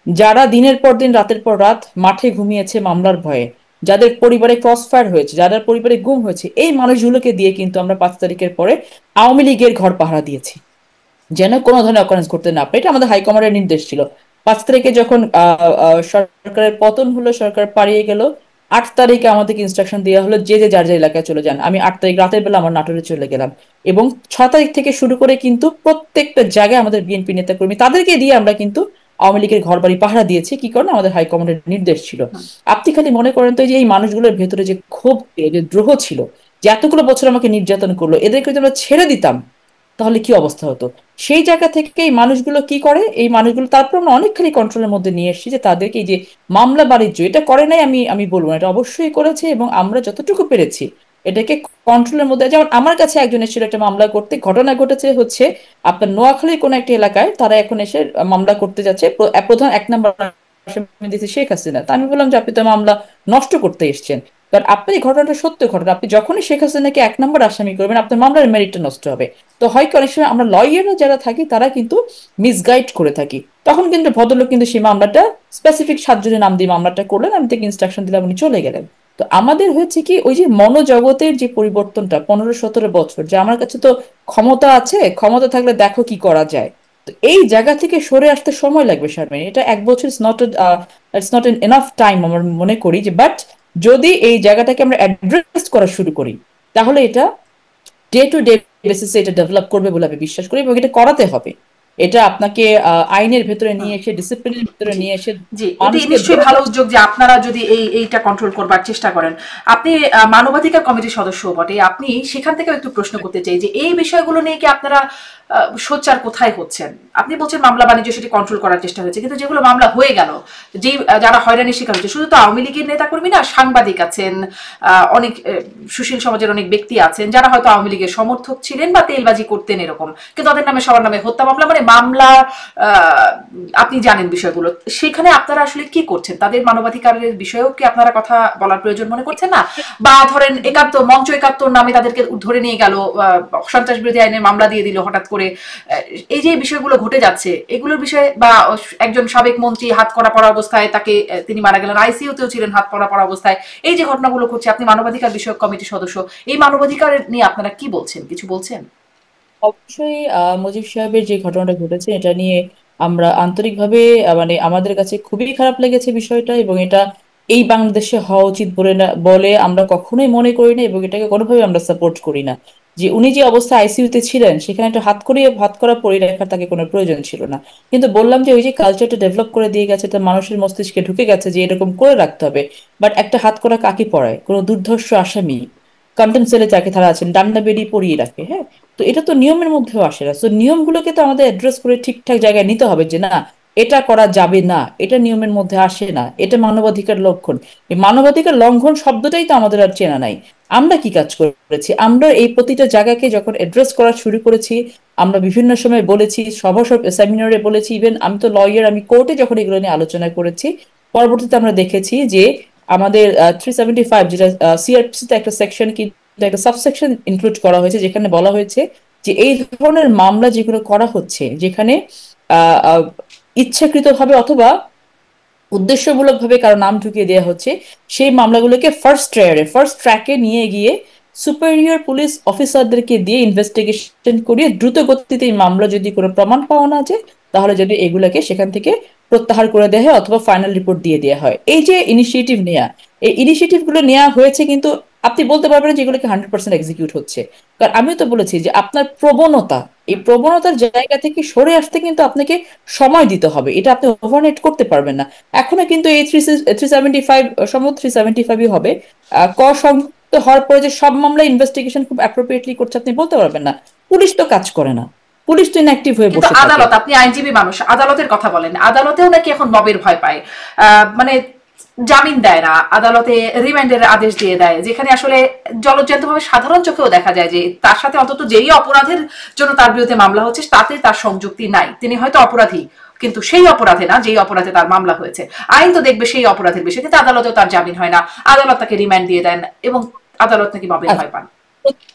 যারা দিনের পর দিন রাতের পর রাত মাঠে ঘুমিয়েছে মামলার ভয়ে, যাদের পরিবারে ক্রস ফায়ার হয়েছে, যাদের পরিবারে গুম হয়েছে, এই মানুষগুলোকে দিয়ে কিন্তু আমরা 5 তারিখের পরে আওয়ামী লীগের ঘর পাহারা দিয়েছি, যেন কোনো ধরনের অকারেন্স করতে না পারে। এটা আমাদের হাইকমান্ডের নির্দেশ ছিল। 5 তারিখে যখন সরকারের পতন হলো, সরকার পালিয়ে গেল, 8 তারিখে আমাদেরকে ইনস্ট্রাকশন দেওয়া হলো যে যে যার যার এলাকায় চলে যান। আমি 8 তারিখ রাতের বেলা আমার নাটোরে চলে গেলাম, এবং 6 তারিখ থেকে শুরু করে কিন্তু প্রত্যেকটা জায়গায় আমাদের বিএনপি নেতাকর্মী তাদেরকে দিয়ে আমরা কিন্তু আওয়ামী লীগের ঘর বাড়ি পাহারা দিয়েছি। কি কারণে? আমাদের হাইকমান্ডের নির্দেশ ছিল। আপনি খালি মনে করেন তো যে এই মানুষগুলোর ভেতরে যে ক্ষোভ ছিল, যে দ্রোহ ছিল, যে এতগুলো বছর আমাকে নির্যাতন করলো, এদেরকে যদি আমরা ছেড়ে দিতাম তাহলে কি অবস্থা হতো। সেই জায়গা থেকে এই মানুষগুলো কি করে, এই মানুষগুলো তারপর আমরা অনেকখানি কন্ট্রোলের মধ্যে নিয়ে এসেছি, যে তাদেরকে এই যে মামলা বাণিজ্য এটা করে নাই, আমি বলবো না, এটা অবশ্যই করেছে, এবং আমরা যতটুকু পেরেছি এটাকে কন্ট্রোলের মধ্যে। যেমন আমার কাছে একজন এসেছিল একটা মামলা করতে, ঘটনা ঘটেছে হচ্ছে আপনার নোয়াখালীর কোন একটা এলাকায়, তারা এখন এসে মামলা করতে যাচ্ছে, প্রধান 1 নম্বর আসামি দিয়েছে শেখ হাসিনা। তা আমি বললাম যে আপনি তো মামলা নষ্ট করতে এসেছেন, কারণ আপনার এই ঘটনাটা সত্য ঘটনা, আপনি যখনই শেখ হাসিনাকে 1 নম্বর আসামি করবেন আপনার মামলার মেরিটটা নষ্ট হবে। তো হয় কি, অনেক সময় আমরা লয়াররা যারা থাকি তারা কিন্তু মিসগাইড করে থাকি। তখন কিন্তু ভদ্রলোক কিন্তু সেই মামলাটা স্পেসিফিক 7 জনের নাম দিয়ে মামলাটা করলেন, আমি তাকে ইনস্ট্রাকশন দিলাম, উনি চলে গেলেন। তো আমাদের হয়েছে কি, ওই যে মনোজগতের যে পরিবর্তনটা, 15-17 বছর, যে আমার কাছে তো ক্ষমতা আছে, ক্ষমতা থাকলে দেখো কি করা যায়, তো এই জায়গা থেকে সরে আসতে সময় লাগবে শারমিন। এটা 1 বছর ইটস নট এনাফ টাইম আমার মনে করি, যে বাট যদি এই জায়গাটাকে আমরা অ্যাড্রেস করা শুরু করি, তাহলে এটা ডে টু ডে বেসিসে এটা ডেভেলপ করবে বলে আমি বিশ্বাস করি, এবং এটা করাতে হবে। এটা আপনাকে আইনের ভেতরে নিয়ে এসে, ডিসিপ্লিনের ভেতরে জি, নিয়ে এসে জি, এটি মানুষকে নিশ্চয়ই ভালো উদ্যোগ যে আপনারা যদি এইটা কন্ট্রোল করবার চেষ্টা করেন। আপনি মানবাধিকার কমিটির সদস্য বটে, আপনি সেখান থেকেও একটু প্রশ্ন করতে চাই যে এই বিষয়গুলো নিয়ে কি আপনারা সোচ্চার কোথায় হচ্ছেন? আপনি বলছেন মামলা বাণিজ্য সেটি কন্ট্রোল করার চেষ্টা হয়েছে, কিন্তু যেগুলো মামলা হয়ে গেল, যে যারা হয়রানির শিকার হচ্ছে, শুধু তো আওয়ামী লীগের নেতাকর্মী না, সাংবাদিক আছেন, অনেক সুশীল সমাজের অনেক ব্যক্তি আছেন যারা হয়তো আওয়ামী লীগের সমর্থক ছিলেন বা তেলবাজি করতেন এরকম, কিন্তু তাদের নামে সবার নামে হত্যা মামলা, মানে মামলা, আপনি জানেন বিষয়গুলো। সেখানে আপনারা আসলে কি করছেন? তাদের মানবাধিকারের বিষয়েও কি আপনারা কথা বলার প্রয়োজন মনে করছেন না? বা ধরেন মঞ্চ 71 নামে তাদেরকে ধরে নিয়ে গেল, সন্ত্রাস বিরোধী আইনের মামলা দিয়ে দিল হঠাৎ করে, এই যে বিষয়গুলো ঘটে যাচ্ছে এগুলোর বিষয়ে, বা একজন সাবেক মন্ত্রী হাত করা পড়া অবস্থায় তাকে, তিনি মারা গেলেন, আইসিইউতেও ছিলেন হাত করা পড়া অবস্থায়, এই যে ঘটনাগুলো ঘটছে, আপনি মানবাধিকার বিষয়ক কমিটির সদস্য, এই মানবাধিকার নিয়ে আপনারা কি বলছেন, কিছু বলছেন? অবশ্যই মুজিব সাহেবের যে ঘটনাটা ঘটেছে এটা নিয়ে আমরা আন্তরিকভাবে, মানে আমাদের কাছে খুবই খারাপ লেগেছে বিষয়টা, এবং এটা এই বাংলাদেশে হওয়া উচিত বলে আমরা কখনোই মনে করি না, এবং এটাকে কোনোভাবে আমরা সাপোর্ট করি না। যে উনি যে অবস্থায় আইসিইউতে ছিলেন, সেখানে একটা হাত করা পরি রাখার তাকে কোনো প্রয়োজন ছিল না। কিন্তু বললাম যে ওই যে কালচারটা ডেভেলপ করে দিয়ে গেছে, এটা মানুষের মস্তিষ্কে ঢুকে গেছে যে এরকম করে রাখতে হবে। বাট একটা হাত করা কাকে পড়ায়? কোনো দুর্ধর্ষ আসামি কন্টেম্প সেলে যাকে তারা আছেন ডান্ডা বেড়ি পরিয়ে রাখে, হ্যাঁ। তো এটা তো নিয়মের মধ্যেও আসে না। তো নিয়মগুলোকে তো আমাদের অ্যাড্রেস করে ঠিকঠাক জায়গায় নিতে হবে যে না, এটা করা যাবে না, এটা নিয়মের মধ্যে আসে না, এটা মানবাধিকার লঙ্ঘন। এই মানবাধিকার লঙ্ঘন শব্দটাই তো আমাদের আর চেনা নাই। আমরা কি কাজ করেছি? আমরা এই প্রতিটা জায়গাকে যখন অ্যাড্রেস করা শুরু করেছি, আমরা বিভিন্ন সময় বলেছি, সভা সেমিনারে বলেছি, ইভেন আমি তো লয়ার, আমি কোর্টে যখন এগুলো নিয়ে আলোচনা করেছি, পরবর্তীতে আমরা দেখেছি যে আমাদের 375, যেটা সিআরপিসি তে একটা সেকশন কিন্তু একটা সাবসেকশন ইনক্লুড করা হয়েছে, যেখানে বলা হয়েছে যে এই ধরনের মামলা যেগুলো করা হচ্ছে, যেখানে আহ আহ, ইচ্ছাকৃতভাবে অথবা উদ্দেশ্যমূলকভাবে কারো নাম ঢুকিয়ে দেওয়া হচ্ছে, সেই মামলাগুলোকে ফার্স্ট ট্র্যাকে নিয়ে গিয়ে সুপেরিয়র পুলিশ অফিসারদেরকে দিয়ে ইনভেস্টিগেশন করিয়ে দ্রুত গতিতে এই মামলা যদি কোনো প্রমাণ পাওয়া না যায়, তাহলে যদি এগুলাকে সেখান থেকে প্রত্যাহার করে দেওয়া হয় অথবা ফাইনাল রিপোর্ট দিয়ে দেওয়া হয়। এই যে ইনিশিয়েটিভ নেওয়া, এই ইনিশিয়েটিভ গুলো নেওয়া হয়েছে, কিন্তু আপনি বলতে পারবেন না যে এগুলোকে 100% এক্সিকিউট হচ্ছে। কারণ আমিও তো বলেছি যে আপনার প্রবণতা, এই প্রবণতার জায়গা থেকে সরে আসতে কিন্তু আপনাকে সময় দিতে হবে, এটা আপনি ওভারনাইট করতে পারবেন না। এখনো কিন্তু এই 375, সম্ভবত 375ই হবে, ক সংযুক্ত হওয়ার পরে যে সব মামলা ইনভেস্টিগেশন খুব অ্যাপ্রোপ্রিয়েটলি করছে আপনি বলতে পারবেন না। পুলিশ তো কাজ করে না, পুলিশ তো ইনঅ্যাক্টিভ হয়ে কিন্তু বসে থাকে। আদালত, আপনি আইনজীবী মানুষ, আদালতের কথা বলেন, আদালতেও নাকি এখন মবের ভয় পায়। মানে জামিন দেয় না, আদালতে রিমান্ডের আদেশ দিয়ে দেয়, যেখানে আসলে জলজ্যান্তভাবে সাধারণ চোখেও দেখা যায় যে তার সাথে অন্তত যেই অপরাধের জন্য তার বিরুদ্ধে মামলা হচ্ছে তাতে তার সংযুক্তি নাই, তিনি হয়তো অপরাধী কিন্তু সেই অপরাধে না যেই অপরাধে তার মামলা হয়েছে। আইন তো দেখবে সেই অপরাধের বিষয়ে, কিন্তু আদালতেও তার জামিন হয় না, আদালত তাকে রিমান্ড দিয়ে দেন, এবং আদালত নাকি মবের আচ্ছা, ভয় পান।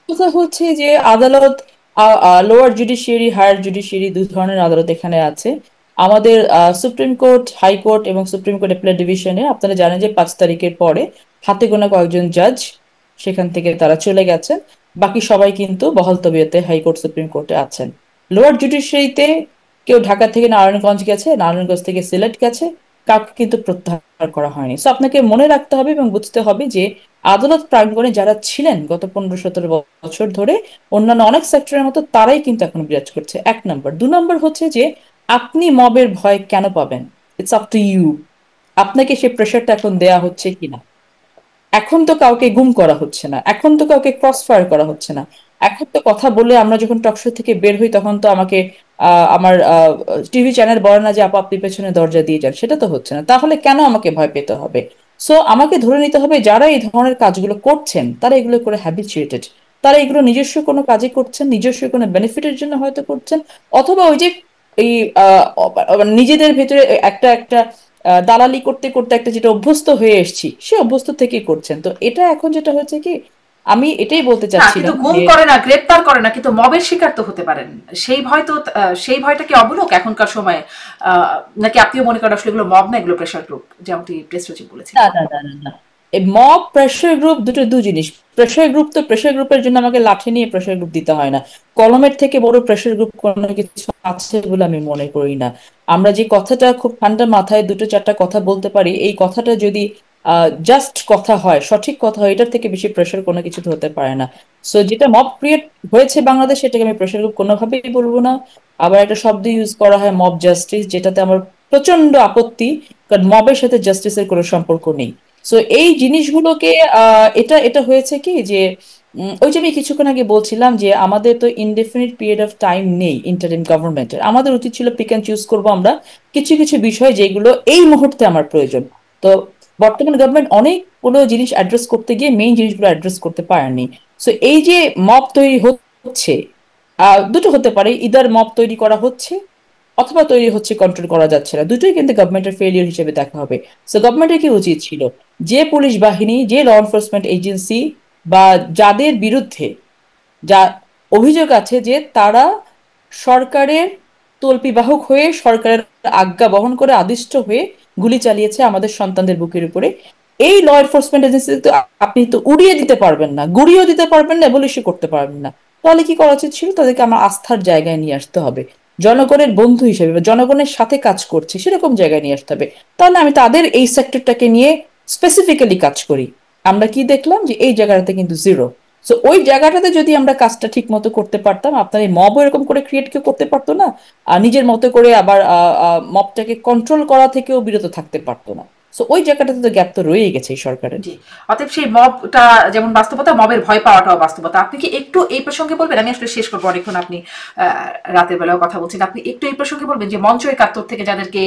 কথা হচ্ছে যে আদালত, লোয়ার জুডিশিয়ারি, হায়ার জুডিশিয়ারি, দুই ধরনের আদালত এখানে আছে। আমাদের সুপ্রিম কোর্ট, হাইকোর্ট এবং সুপ্রিম কোর্ট অ্যাপিলেট ডিভিশনে আপনারা জানেন যে 5 তারিখের পরে হাতে গোনা কয়েকজন জাজ সেখান থেকে তারা চলে গেছেন। বাকি সবাই কিন্তু বহাল তবিয়তে হাইকোর্ট, সুপ্রিম কোর্টে আছেন। লোয়ার জুডিশিয়ারিতে কেউ ঢাকা থেকে নারায়ণগঞ্জ গেছে, নারায়ণগঞ্জ থেকে সিলেট গেছে, কাউকে কিন্তু প্রত্যাহার করা হয়নি। সো আপনাকে মনে রাখতে হবে এবং বুঝতে হবে যে আদালত প্রাঙ্গণে যারা ছিলেন গত 15-17 বছর ধরে অন্যান্য অনেক সেক্টরের মতো, তারাই কিন্তু এখন বিরাজ করছে, 1 নম্বর। 2 নম্বর হচ্ছে যে আপনি মবের ভয় কেন পাবেন? It's up to you. আপনাকে সে প্রেশারটা এখন দেয়া হচ্ছে কিনা। এখন তো কাউকে গুম করা হচ্ছে না, এখন তো কাউকে ক্রস ফায়ার করা হচ্ছে না। এখন তো কথা বলে আমরা যখন টকশো থেকে বের হই তখন তো আমাকে আমার টিভি চ্যানেল বলে না যে আপা আপনি পেছনে দরজা দিয়ে যান, সেটা তো হচ্ছে না। তাহলে কেন আমাকে ভয় পেতে হবে? সো আমাকে ধরে নিতে হবে যারা এই ধরনের কাজগুলো করছেন তারা এগুলো করে হ্যাবিচুয়েটেড, তারা এগুলো নিজস্ব কোনো কাজে করছেন, নিজস্ব কোনো বেনিফিটের জন্য হয়তো করছেন, অথবা ওই যে এই নিজেদের ভেতরে একটা একটা দালালি করতে করতে একটা যেটা অভ্যস্ত হয়ে এসেছি, সে অভ্যস্ত থেকেই করছেন। তো এটা এখন যেটা হয়েছে কি, আমি এটাই বলতে না, কিন্তু চাচ্ছিলাম গুম যে করে না, গ্রেপ্তার করে না, কিন্তু মবের শিকার তো হতে পারেন। সেই ভয় তো, সেই ভয়টা কি অবলোক এখনকার সময়ে? নাকি আপনিও মনে করেন আসলে এগুলো মব না, এগুলো প্রেশার গ্রুপ, যেমনটি প্রেস সচিব না, বলেছিলেন? না, না, না, না। এই মব প্রেশার গ্রুপ দুটো দু জিনিস। প্রেশার গ্রুপ তো প্রেশার গ্রুপের জন্য আমাকে লাঠি নিয়ে প্রেশার গ্রুপ দিতে হয় না। কলমের থেকে বড় প্রেশার গ্রুপ কোনো কিছু আছে বলে আমি মনে করি না। আমরা যে কথাটা খুব ঠান্ডা মাথায় দুটো চারটা কথা বলতে পারি, এই কথাটা যদি জাস্ট কথা হয়, সঠিক কথা হয়, এটার থেকে বেশি প্রেশার কোনো কিছু হতে পারে না। সো যেটা মব ক্রিয়েট হয়েছে বাংলাদেশ, সেটাকে আমি প্রেশার গ্রুপ কোনোভাবেই বলবো না। আবার একটা শব্দ ইউজ করা হয় মব জাস্টিস, যেটাতে আমার প্রচন্ড আপত্তি, কারণ মবের সাথে জাস্টিসের কোনো সম্পর্ক নেই। সো এই জিনিসগুলোকে এটা এটা হয়েছে কি যে ওই যে আমি কিছুক্ষণ আগে বলছিলাম যে আমাদের তো ইনডেফিনিট পিরিয়ড অফ টাইম নেই ইন্টারিম গভর্নমেন্টের। আমাদের উচিত ছিল পিক অ্যান্ড চুজ করবো আমরা কিছু কিছু বিষয় যেগুলো এই মুহূর্তে আমার প্রয়োজন। তো বর্তমান গভর্নমেন্ট অনেকগুলো জিনিস অ্যাড্রেস করতে গিয়ে মেইন জিনিসগুলো অ্যাড্রেস করতে পারেনি। সো এই যে মব তৈরি হচ্ছে, দুটো হতে পারে, ইদার মব তৈরি করা হচ্ছে অথবা তৈরি হচ্ছে কন্ট্রোল করা যাচ্ছে না, দুটোই কিন্তু গভর্নমেন্টের ফেলিয়ার হিসেবে দেখা হবে। সো গভর্নমেন্টের কি উচিত ছিল, যে পুলিশ বাহিনী, যে ল এনফোর্সমেন্ট এজেন্সি বা যাদের বিরুদ্ধে যা অভিযোগ আছে যে তারা সরকারের তল্পিবাহক হয়ে, সরকারের আজ্ঞা বহন করে, আদিষ্ট হয়ে গুলি চালিয়েছে আমাদের সন্তানদের বুকের উপরে, এই ল এনফোর্সমেন্ট এজেন্সি তো আপনি তো উড়িয়ে দিতে পারবেন না, গুড়িয়েও দিতে পারবেন না, এবলিশও করতে পারবেন না। তাহলে কি করা উচিত ছিল, তাদেরকে আমার আস্থার জায়গায় নিয়ে আসতে হবে, জনগণের বন্ধু হিসেবে বা জনগণের সাথে কাজ করছে সেরকম জায়গায় নিয়ে আসতে হবে। তাহলে আমি তাদের এই সেক্টরটাকে নিয়ে স্পেসিফিক্যালি কাজ করি। আমরা কি দেখলাম যে এই জায়গাটাতে কিন্তু জিরো। সো ওই জায়গাটাতে যদি আমরা কাজটা ঠিক মতো করতে পারতাম, আপনার এই মব এরকম করে ক্রিয়েট কেউ করতে পারতো না, আর নিজের মতো করে আবার মবটাকে কন্ট্রোল করা থেকেও বিরত থাকতে পারতো না। সো ওই জায়গাটাতে তো গ্যাপ তো রয়েই গেছে এই সরকারের। জি, অতএব সেই মবটা যেমন বাস্তবতা, মবের ভয় পাওয়াটাও বাস্তবতা। আপনি কি একটু এই প্রসঙ্গে বলবেন, আমি আসলে শেষ করবো, অনেকক্ষণ আপনি রাতের বেলাও কথা বলছেন, আপনি একটু এই প্রসঙ্গে বলবেন যে মঞ্চ ৭১ থেকে যাদেরকে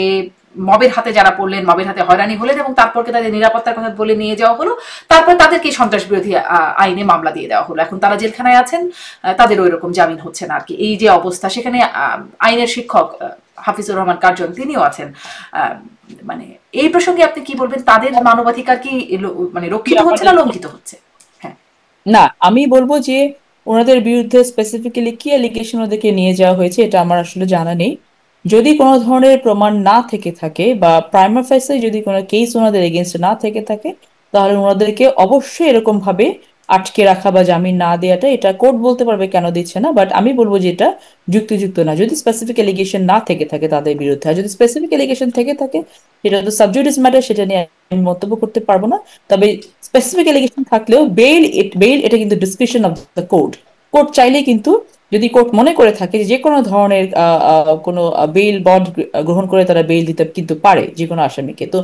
মবের হাতে যারা পড়লেন, মবের হাতে হয়রানি হলেন এবং তারপরকে তাদের নিরাপত্তার কথা বলে নিয়ে যাওয়া হলো, তারপর তাদেরকে সন্ত্রাস বিরোধী আইনে মামলা দিয়ে দেওয়া হলো, এখন তারা জেলখানায় আছেন, তাদের ওই রকম জামিন হচ্ছে না আর কি। এই যে অবস্থা, সেখানে আইনের শিক্ষক হাফিজুর রহমান কার্জন তিনিও আছেন। মানে এই প্রসঙ্গে আপনি কি বলবেন, তাদের মানবাধিকার কি মানে রক্ষিত হচ্ছে না লঙ্ঘিত হচ্ছে? হ্যাঁ। না, আমি বলবো যে ওনাদের বিরুদ্ধে স্পেসিফিক্যালি কি অ্যালিগেশন ওদেরকে নিয়ে যাওয়া হয়েছে এটা আমার আসলে জানা নেই। যদি কোনো ধরনের প্রমাণ না থেকে থাকে বা প্রাইমা ফেসে যদি কোনো কেস ওনাদের এগেনস্ট না থেকে থাকে, তাহলে ওনাদেরকে অবশ্যই এরকম ভাবে আটকে রাখা বা জামিন না দেওয়াটা, এটা কোর্ট বলতে পারবে কেন দিচ্ছে না, বাট আমি বলবো যে এটা যুক্তিযুক্ত না যদি স্পেসিফিক এলিগেশন না থেকে থাকে তাদের বিরুদ্ধে। আর যদি স্পেসিফিক এলিগেশন থেকে থাকে, সেটা তো সাবজুডিস ম্যাটার, সেটা নিয়ে আমি মন্তব্য করতে পারবো না। তবে স্পেসিফিক এলিগেশন থাকলেও বেইল এটা কিন্তু description of the court. Court চাইলেই কিন্তু, যদি কোর্ট মনে করে থাকে যে কোনো ধরনের কোনো বেইল বন্ড গ্রহণ করে তারা বেইল দিতে কিন্তু পারে যে কোনো আসামিকে। তো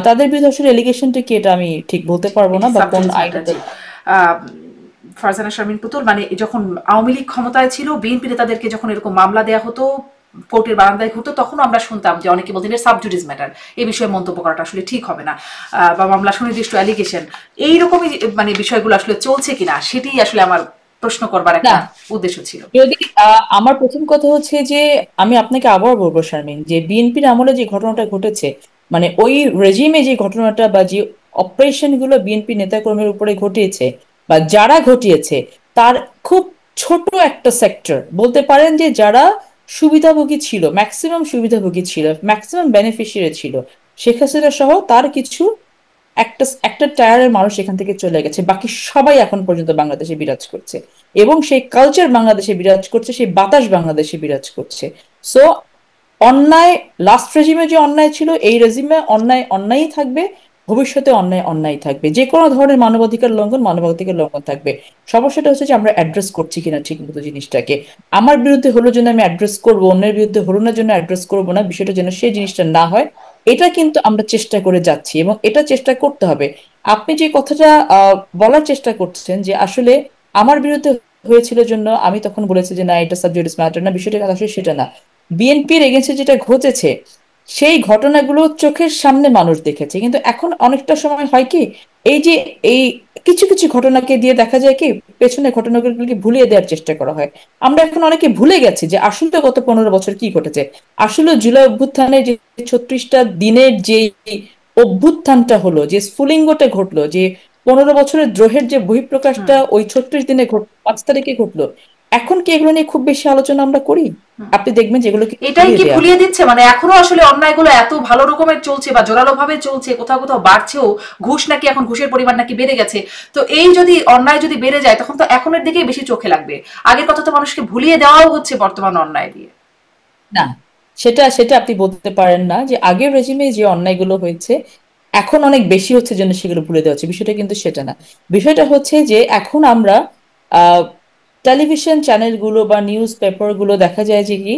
তাদের বিরুদ্ধে আসলে এলিগেশনটা কি এটা আমি ঠিক বলতে পারবো না, বা কোন আইনে। ফারজানা শারমিন পুতুল, মানে যখন আওয়ামী লীগ ক্ষমতায় ছিল, বিএনপি নেতাদেরকে যখন এরকম মামলা দেওয়া হতো, কোর্টের বারান্দায় ঘুরতো, তখন আমরা শুনতাম যে অনেকে বলতেন সাবজুডিস ম্যাটার, এই বিষয়ে মন্তব্য করাটা আসলে ঠিক হবে না, বা মামলা সুনির্দিষ্ট অ্যালিগেশন, এইরকমই মানে বিষয়গুলো আসলে চলছে কিনা, সেটি আসলে আমার প্রশ্ন করবার একটা না, উদ্দেশ্য ছিল। যদি আমার প্রথম কথা হচ্ছে যে আমি আপনাকে আবার বলবো শারমিন, যে বিএনপির আমলে যে ঘটনাটা ঘটেছে, মানে ওই রেজিমে যে ঘটনাটা বা যে অপারেশন গুলো বিএনপি নেতাকর্মীর উপরে ঘটিয়েছে বা যারা ঘটিয়েছে, তার খুব ছোট একটা সেক্টর বলতে পারেন, যে যারা সুবিধাভোগী ছিল, ম্যাক্সিমাম সুবিধাভোগী ছিল, ম্যাক্সিমাম বেনিফিশিয়ারি ছিল শেখ হাসিনা সহ, তার কিছু একটা একটা টায়ারের মানুষ এখান থেকে চলে গেছে, বাকি সবাই এখন পর্যন্ত বাংলাদেশে বিরাজ করছে, এবং সেই কালচার বাংলাদেশে বিরাজ করছে, সেই বাতাস বাংলাদেশে বিরাজ করছে। সো অন্যায়, লাস্ট রেজিমে যে অন্যায় ছিল, এই রেজিমে অন্যায় অন্যায়ই থাকবে, ভবিষ্যতে অন্যায় অন্যায় থাকবে, যে কোনো ধরনের মানবাধিকার লঙ্ঘন মানবাধিকার লঙ্ঘন থাকবে। সমস্যাটা হচ্ছে যে আমরা অ্যাড্রেস করছি কিনা ঠিক মতো জিনিসটাকে। আমার বিরুদ্ধে হলো জন্য আমি অ্যাড্রেস করবো, অন্যের বিরুদ্ধে হলো না জন্য অ্যাড্রেস করবো না, বিষয়টা যেন সেই জিনিসটা না হয়, এটা কিন্তু আমরা চেষ্টা করে যাচ্ছি এবং এটা চেষ্টা করতে হবে। আপনি যে কথাটা বলার চেষ্টা করছেন যে আসলে আমার বিরুদ্ধে হয়েছিল জন্য আমি তখন বলেছি যে না, এটা সাবজুডিস ম্যাটার না, বিষয়টা আসলে সেটা না। বিএনপির এগেনস্টে যেটা ঘটেছে, সেই ঘটনাগুলো চোখের সামনে মানুষ দেখেছে, কিন্তু এখন অনেকটা সময় হয় কি, এই যে এই কিছু কিছু ঘটনাকে দিয়ে দেখা যায় কি পেছনে ঘটনাগুলোকে ভুলিয়ে দেওয়ার চেষ্টা করা হয়। আমরা এখন অনেকে ভুলে গেছি যে আসলে গত 15 বছর কি ঘটেছে। আসলে জুলাই অভ্যুত্থানে যে 36টা দিনের যে অভ্যুত্থানটা হলো, যে স্ফুলিঙ্গটা ঘটলো, যে 15 বছরের দ্রোহের যে হুম। বহিঃপ্রকাশটা ওই 36 দিনে ঘটলো, 5 তারিখে ঘটলো, এখন কি এগুলো নিয়ে খুব বেশি আলোচনা আমরা করি? আপনি দেখবেন যেগুলো কি এটাই ভুলিয়ে কি দেওয়া ভুলিয়ে হয়। দিচ্ছে, মানে এখনো আসলে অন্যায়গুলো এত ভালো রকমের চলছে বা জোরালো ভাবে চলছে, কোথাও কোথাও বাড়ছেও, ঘুষ নাকি এখন, ঘুষের পরিমাণ নাকি বেড়ে গেছে। তো এই যদি অন্যায় যদি বেড়ে যায়, তখন তো এখনের দিকেই বেশি চোখে লাগবে, আগের কথা তো মানুষকে ভুলিয়ে দেওয়াও হচ্ছে বর্তমান অন্যায় দিয়ে। না, সেটা সেটা আপনি বলতে পারেন না যে আগের রেজিমে যে অন্যায়গুলো হয়েছে এখন অনেক বেশি হচ্ছে জন্য সেগুলো ভুলে দেওয়া হচ্ছে, বিষয়টা কিন্তু সেটা না। বিষয়টা হচ্ছে যে এখন আমরা আহ টেলিভিশন চ্যানেলগুলো বা নিউজ পেপারগুলো দেখা যায় যে কি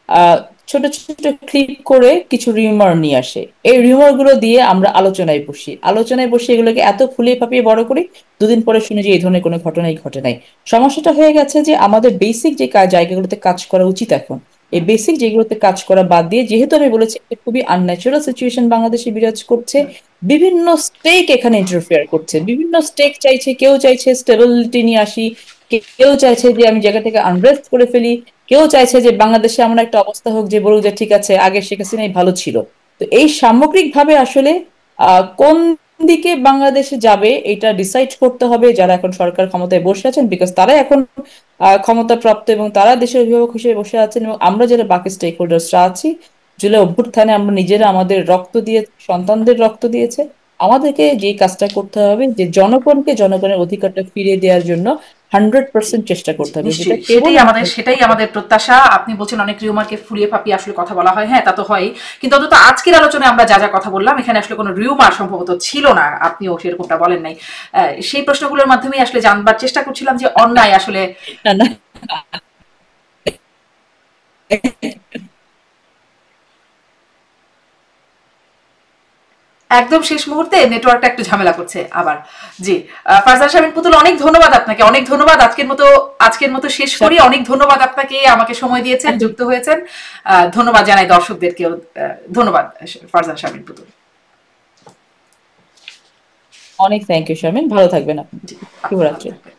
আহ ছোট ছোট ক্লিপ করে কিছু রিউমার নিয়ে আসে, এই রিউমার গুলো দিয়ে আমরা আলোচনায় বসি, আলোচনায় বসে এগুলোকে এত ফুলিয়ে ফাঁপিয়ে বড় করি, দুদিন পরে শুনি যে এই ধরনের কোনো ঘটনাই ঘটে নাই। সমস্যাটা হয়ে গেছে যে আমাদের বেসিক যে জায়গাগুলোতে কাজ করা উচিত এখন, এই বেসিক যেগুলোতে কাজ করা বাদ দিয়ে, যেহেতু আমি বলেছি একটা খুবই আনন্যাচারাল সিচুয়েশন বাংলাদেশে বিরাজ করছে, বিভিন্ন স্টেক এখানে ইন্টারফেয়ার করছে, বিভিন্ন স্টেক চাইছে, কেউ চাইছে স্টেবিলিটি নিয়ে আসি, কেউ চাইছে যে আমি জায়গা থেকে আনরেস্ট করে ফেলি, কেউ চাইছে যে বাংলাদেশে এমন একটা অবস্থা হোক যে বলুক যে ঠিক আছে আগে শেখ হাসিনাই ভালো ছিল। তো এই সামগ্রিকভাবে আসলে কোন দিকে বাংলাদেশে যাবে এটা ডিসাইড করতে হবে যারা এখন সরকার ক্ষমতায় বসে আছেন, বিকজ তারা এখন ক্ষমতা প্রাপ্ত এবং তারা দেশের অভিভাবক হিসেবে বসে আছেন, এবং আমরা যারা বাকি স্টেক হোল্ডার্সরা আছি, জুলাই অভ্যুত্থানে আমরা নিজেরা আমাদের রক্ত দিয়ে, সন্তানদের রক্ত দিয়েছে, আমাদেরকে যে কাজটা করতে হবে যে জনগণকে জনগণের অধিকারটা ফিরিয়ে দেওয়ার জন্য 100% চেষ্টা করতে হবে, যেটা নিশ্চয়ই, কেবল সেটাই আমাদের প্রত্যাশা। আপনি বলছেন অনেক রিউমারকে ফুলিয়ে ফাঁপিয়ে আসলে কথা বলা হয়, হ্যাঁ তা তো হয়, কিন্তু অন্তত আজকের আলোচনায় আমরা যা যা কথা বললাম, এখানে আসলে কোনো রিউমার সম্ভবত ছিল না, আপনিও সেরকমটা বলেন নাই। সেই প্রশ্নগুলোর মাধ্যমেই আসলে জানবার চেষ্টা করছিলাম যে অন্যায় আসলে না না একদম শেষ মুহূর্তে নেটওয়ার্কটা একটু ঝামেলা করছে আবার। জি, ফারজানা শারমিন পুতুল, অনেক ধন্যবাদ আপনাকে, অনেক ধন্যবাদ। আজকের মতো শেষ করি। অনেক ধন্যবাদ আপনাকে, আমাকে সময় দিয়েছেন, যুক্ত হয়েছেন। ধন্যবাদ জানাই দর্শকদেরকেও। ধন্যবাদ ফারজানা শারমিন পুতুল। অনেক থ্যাংক ইউ শারমিন, ভালো থাকবেন আপনি। জি, ভালো শুভরাত্রি। থাকবেন।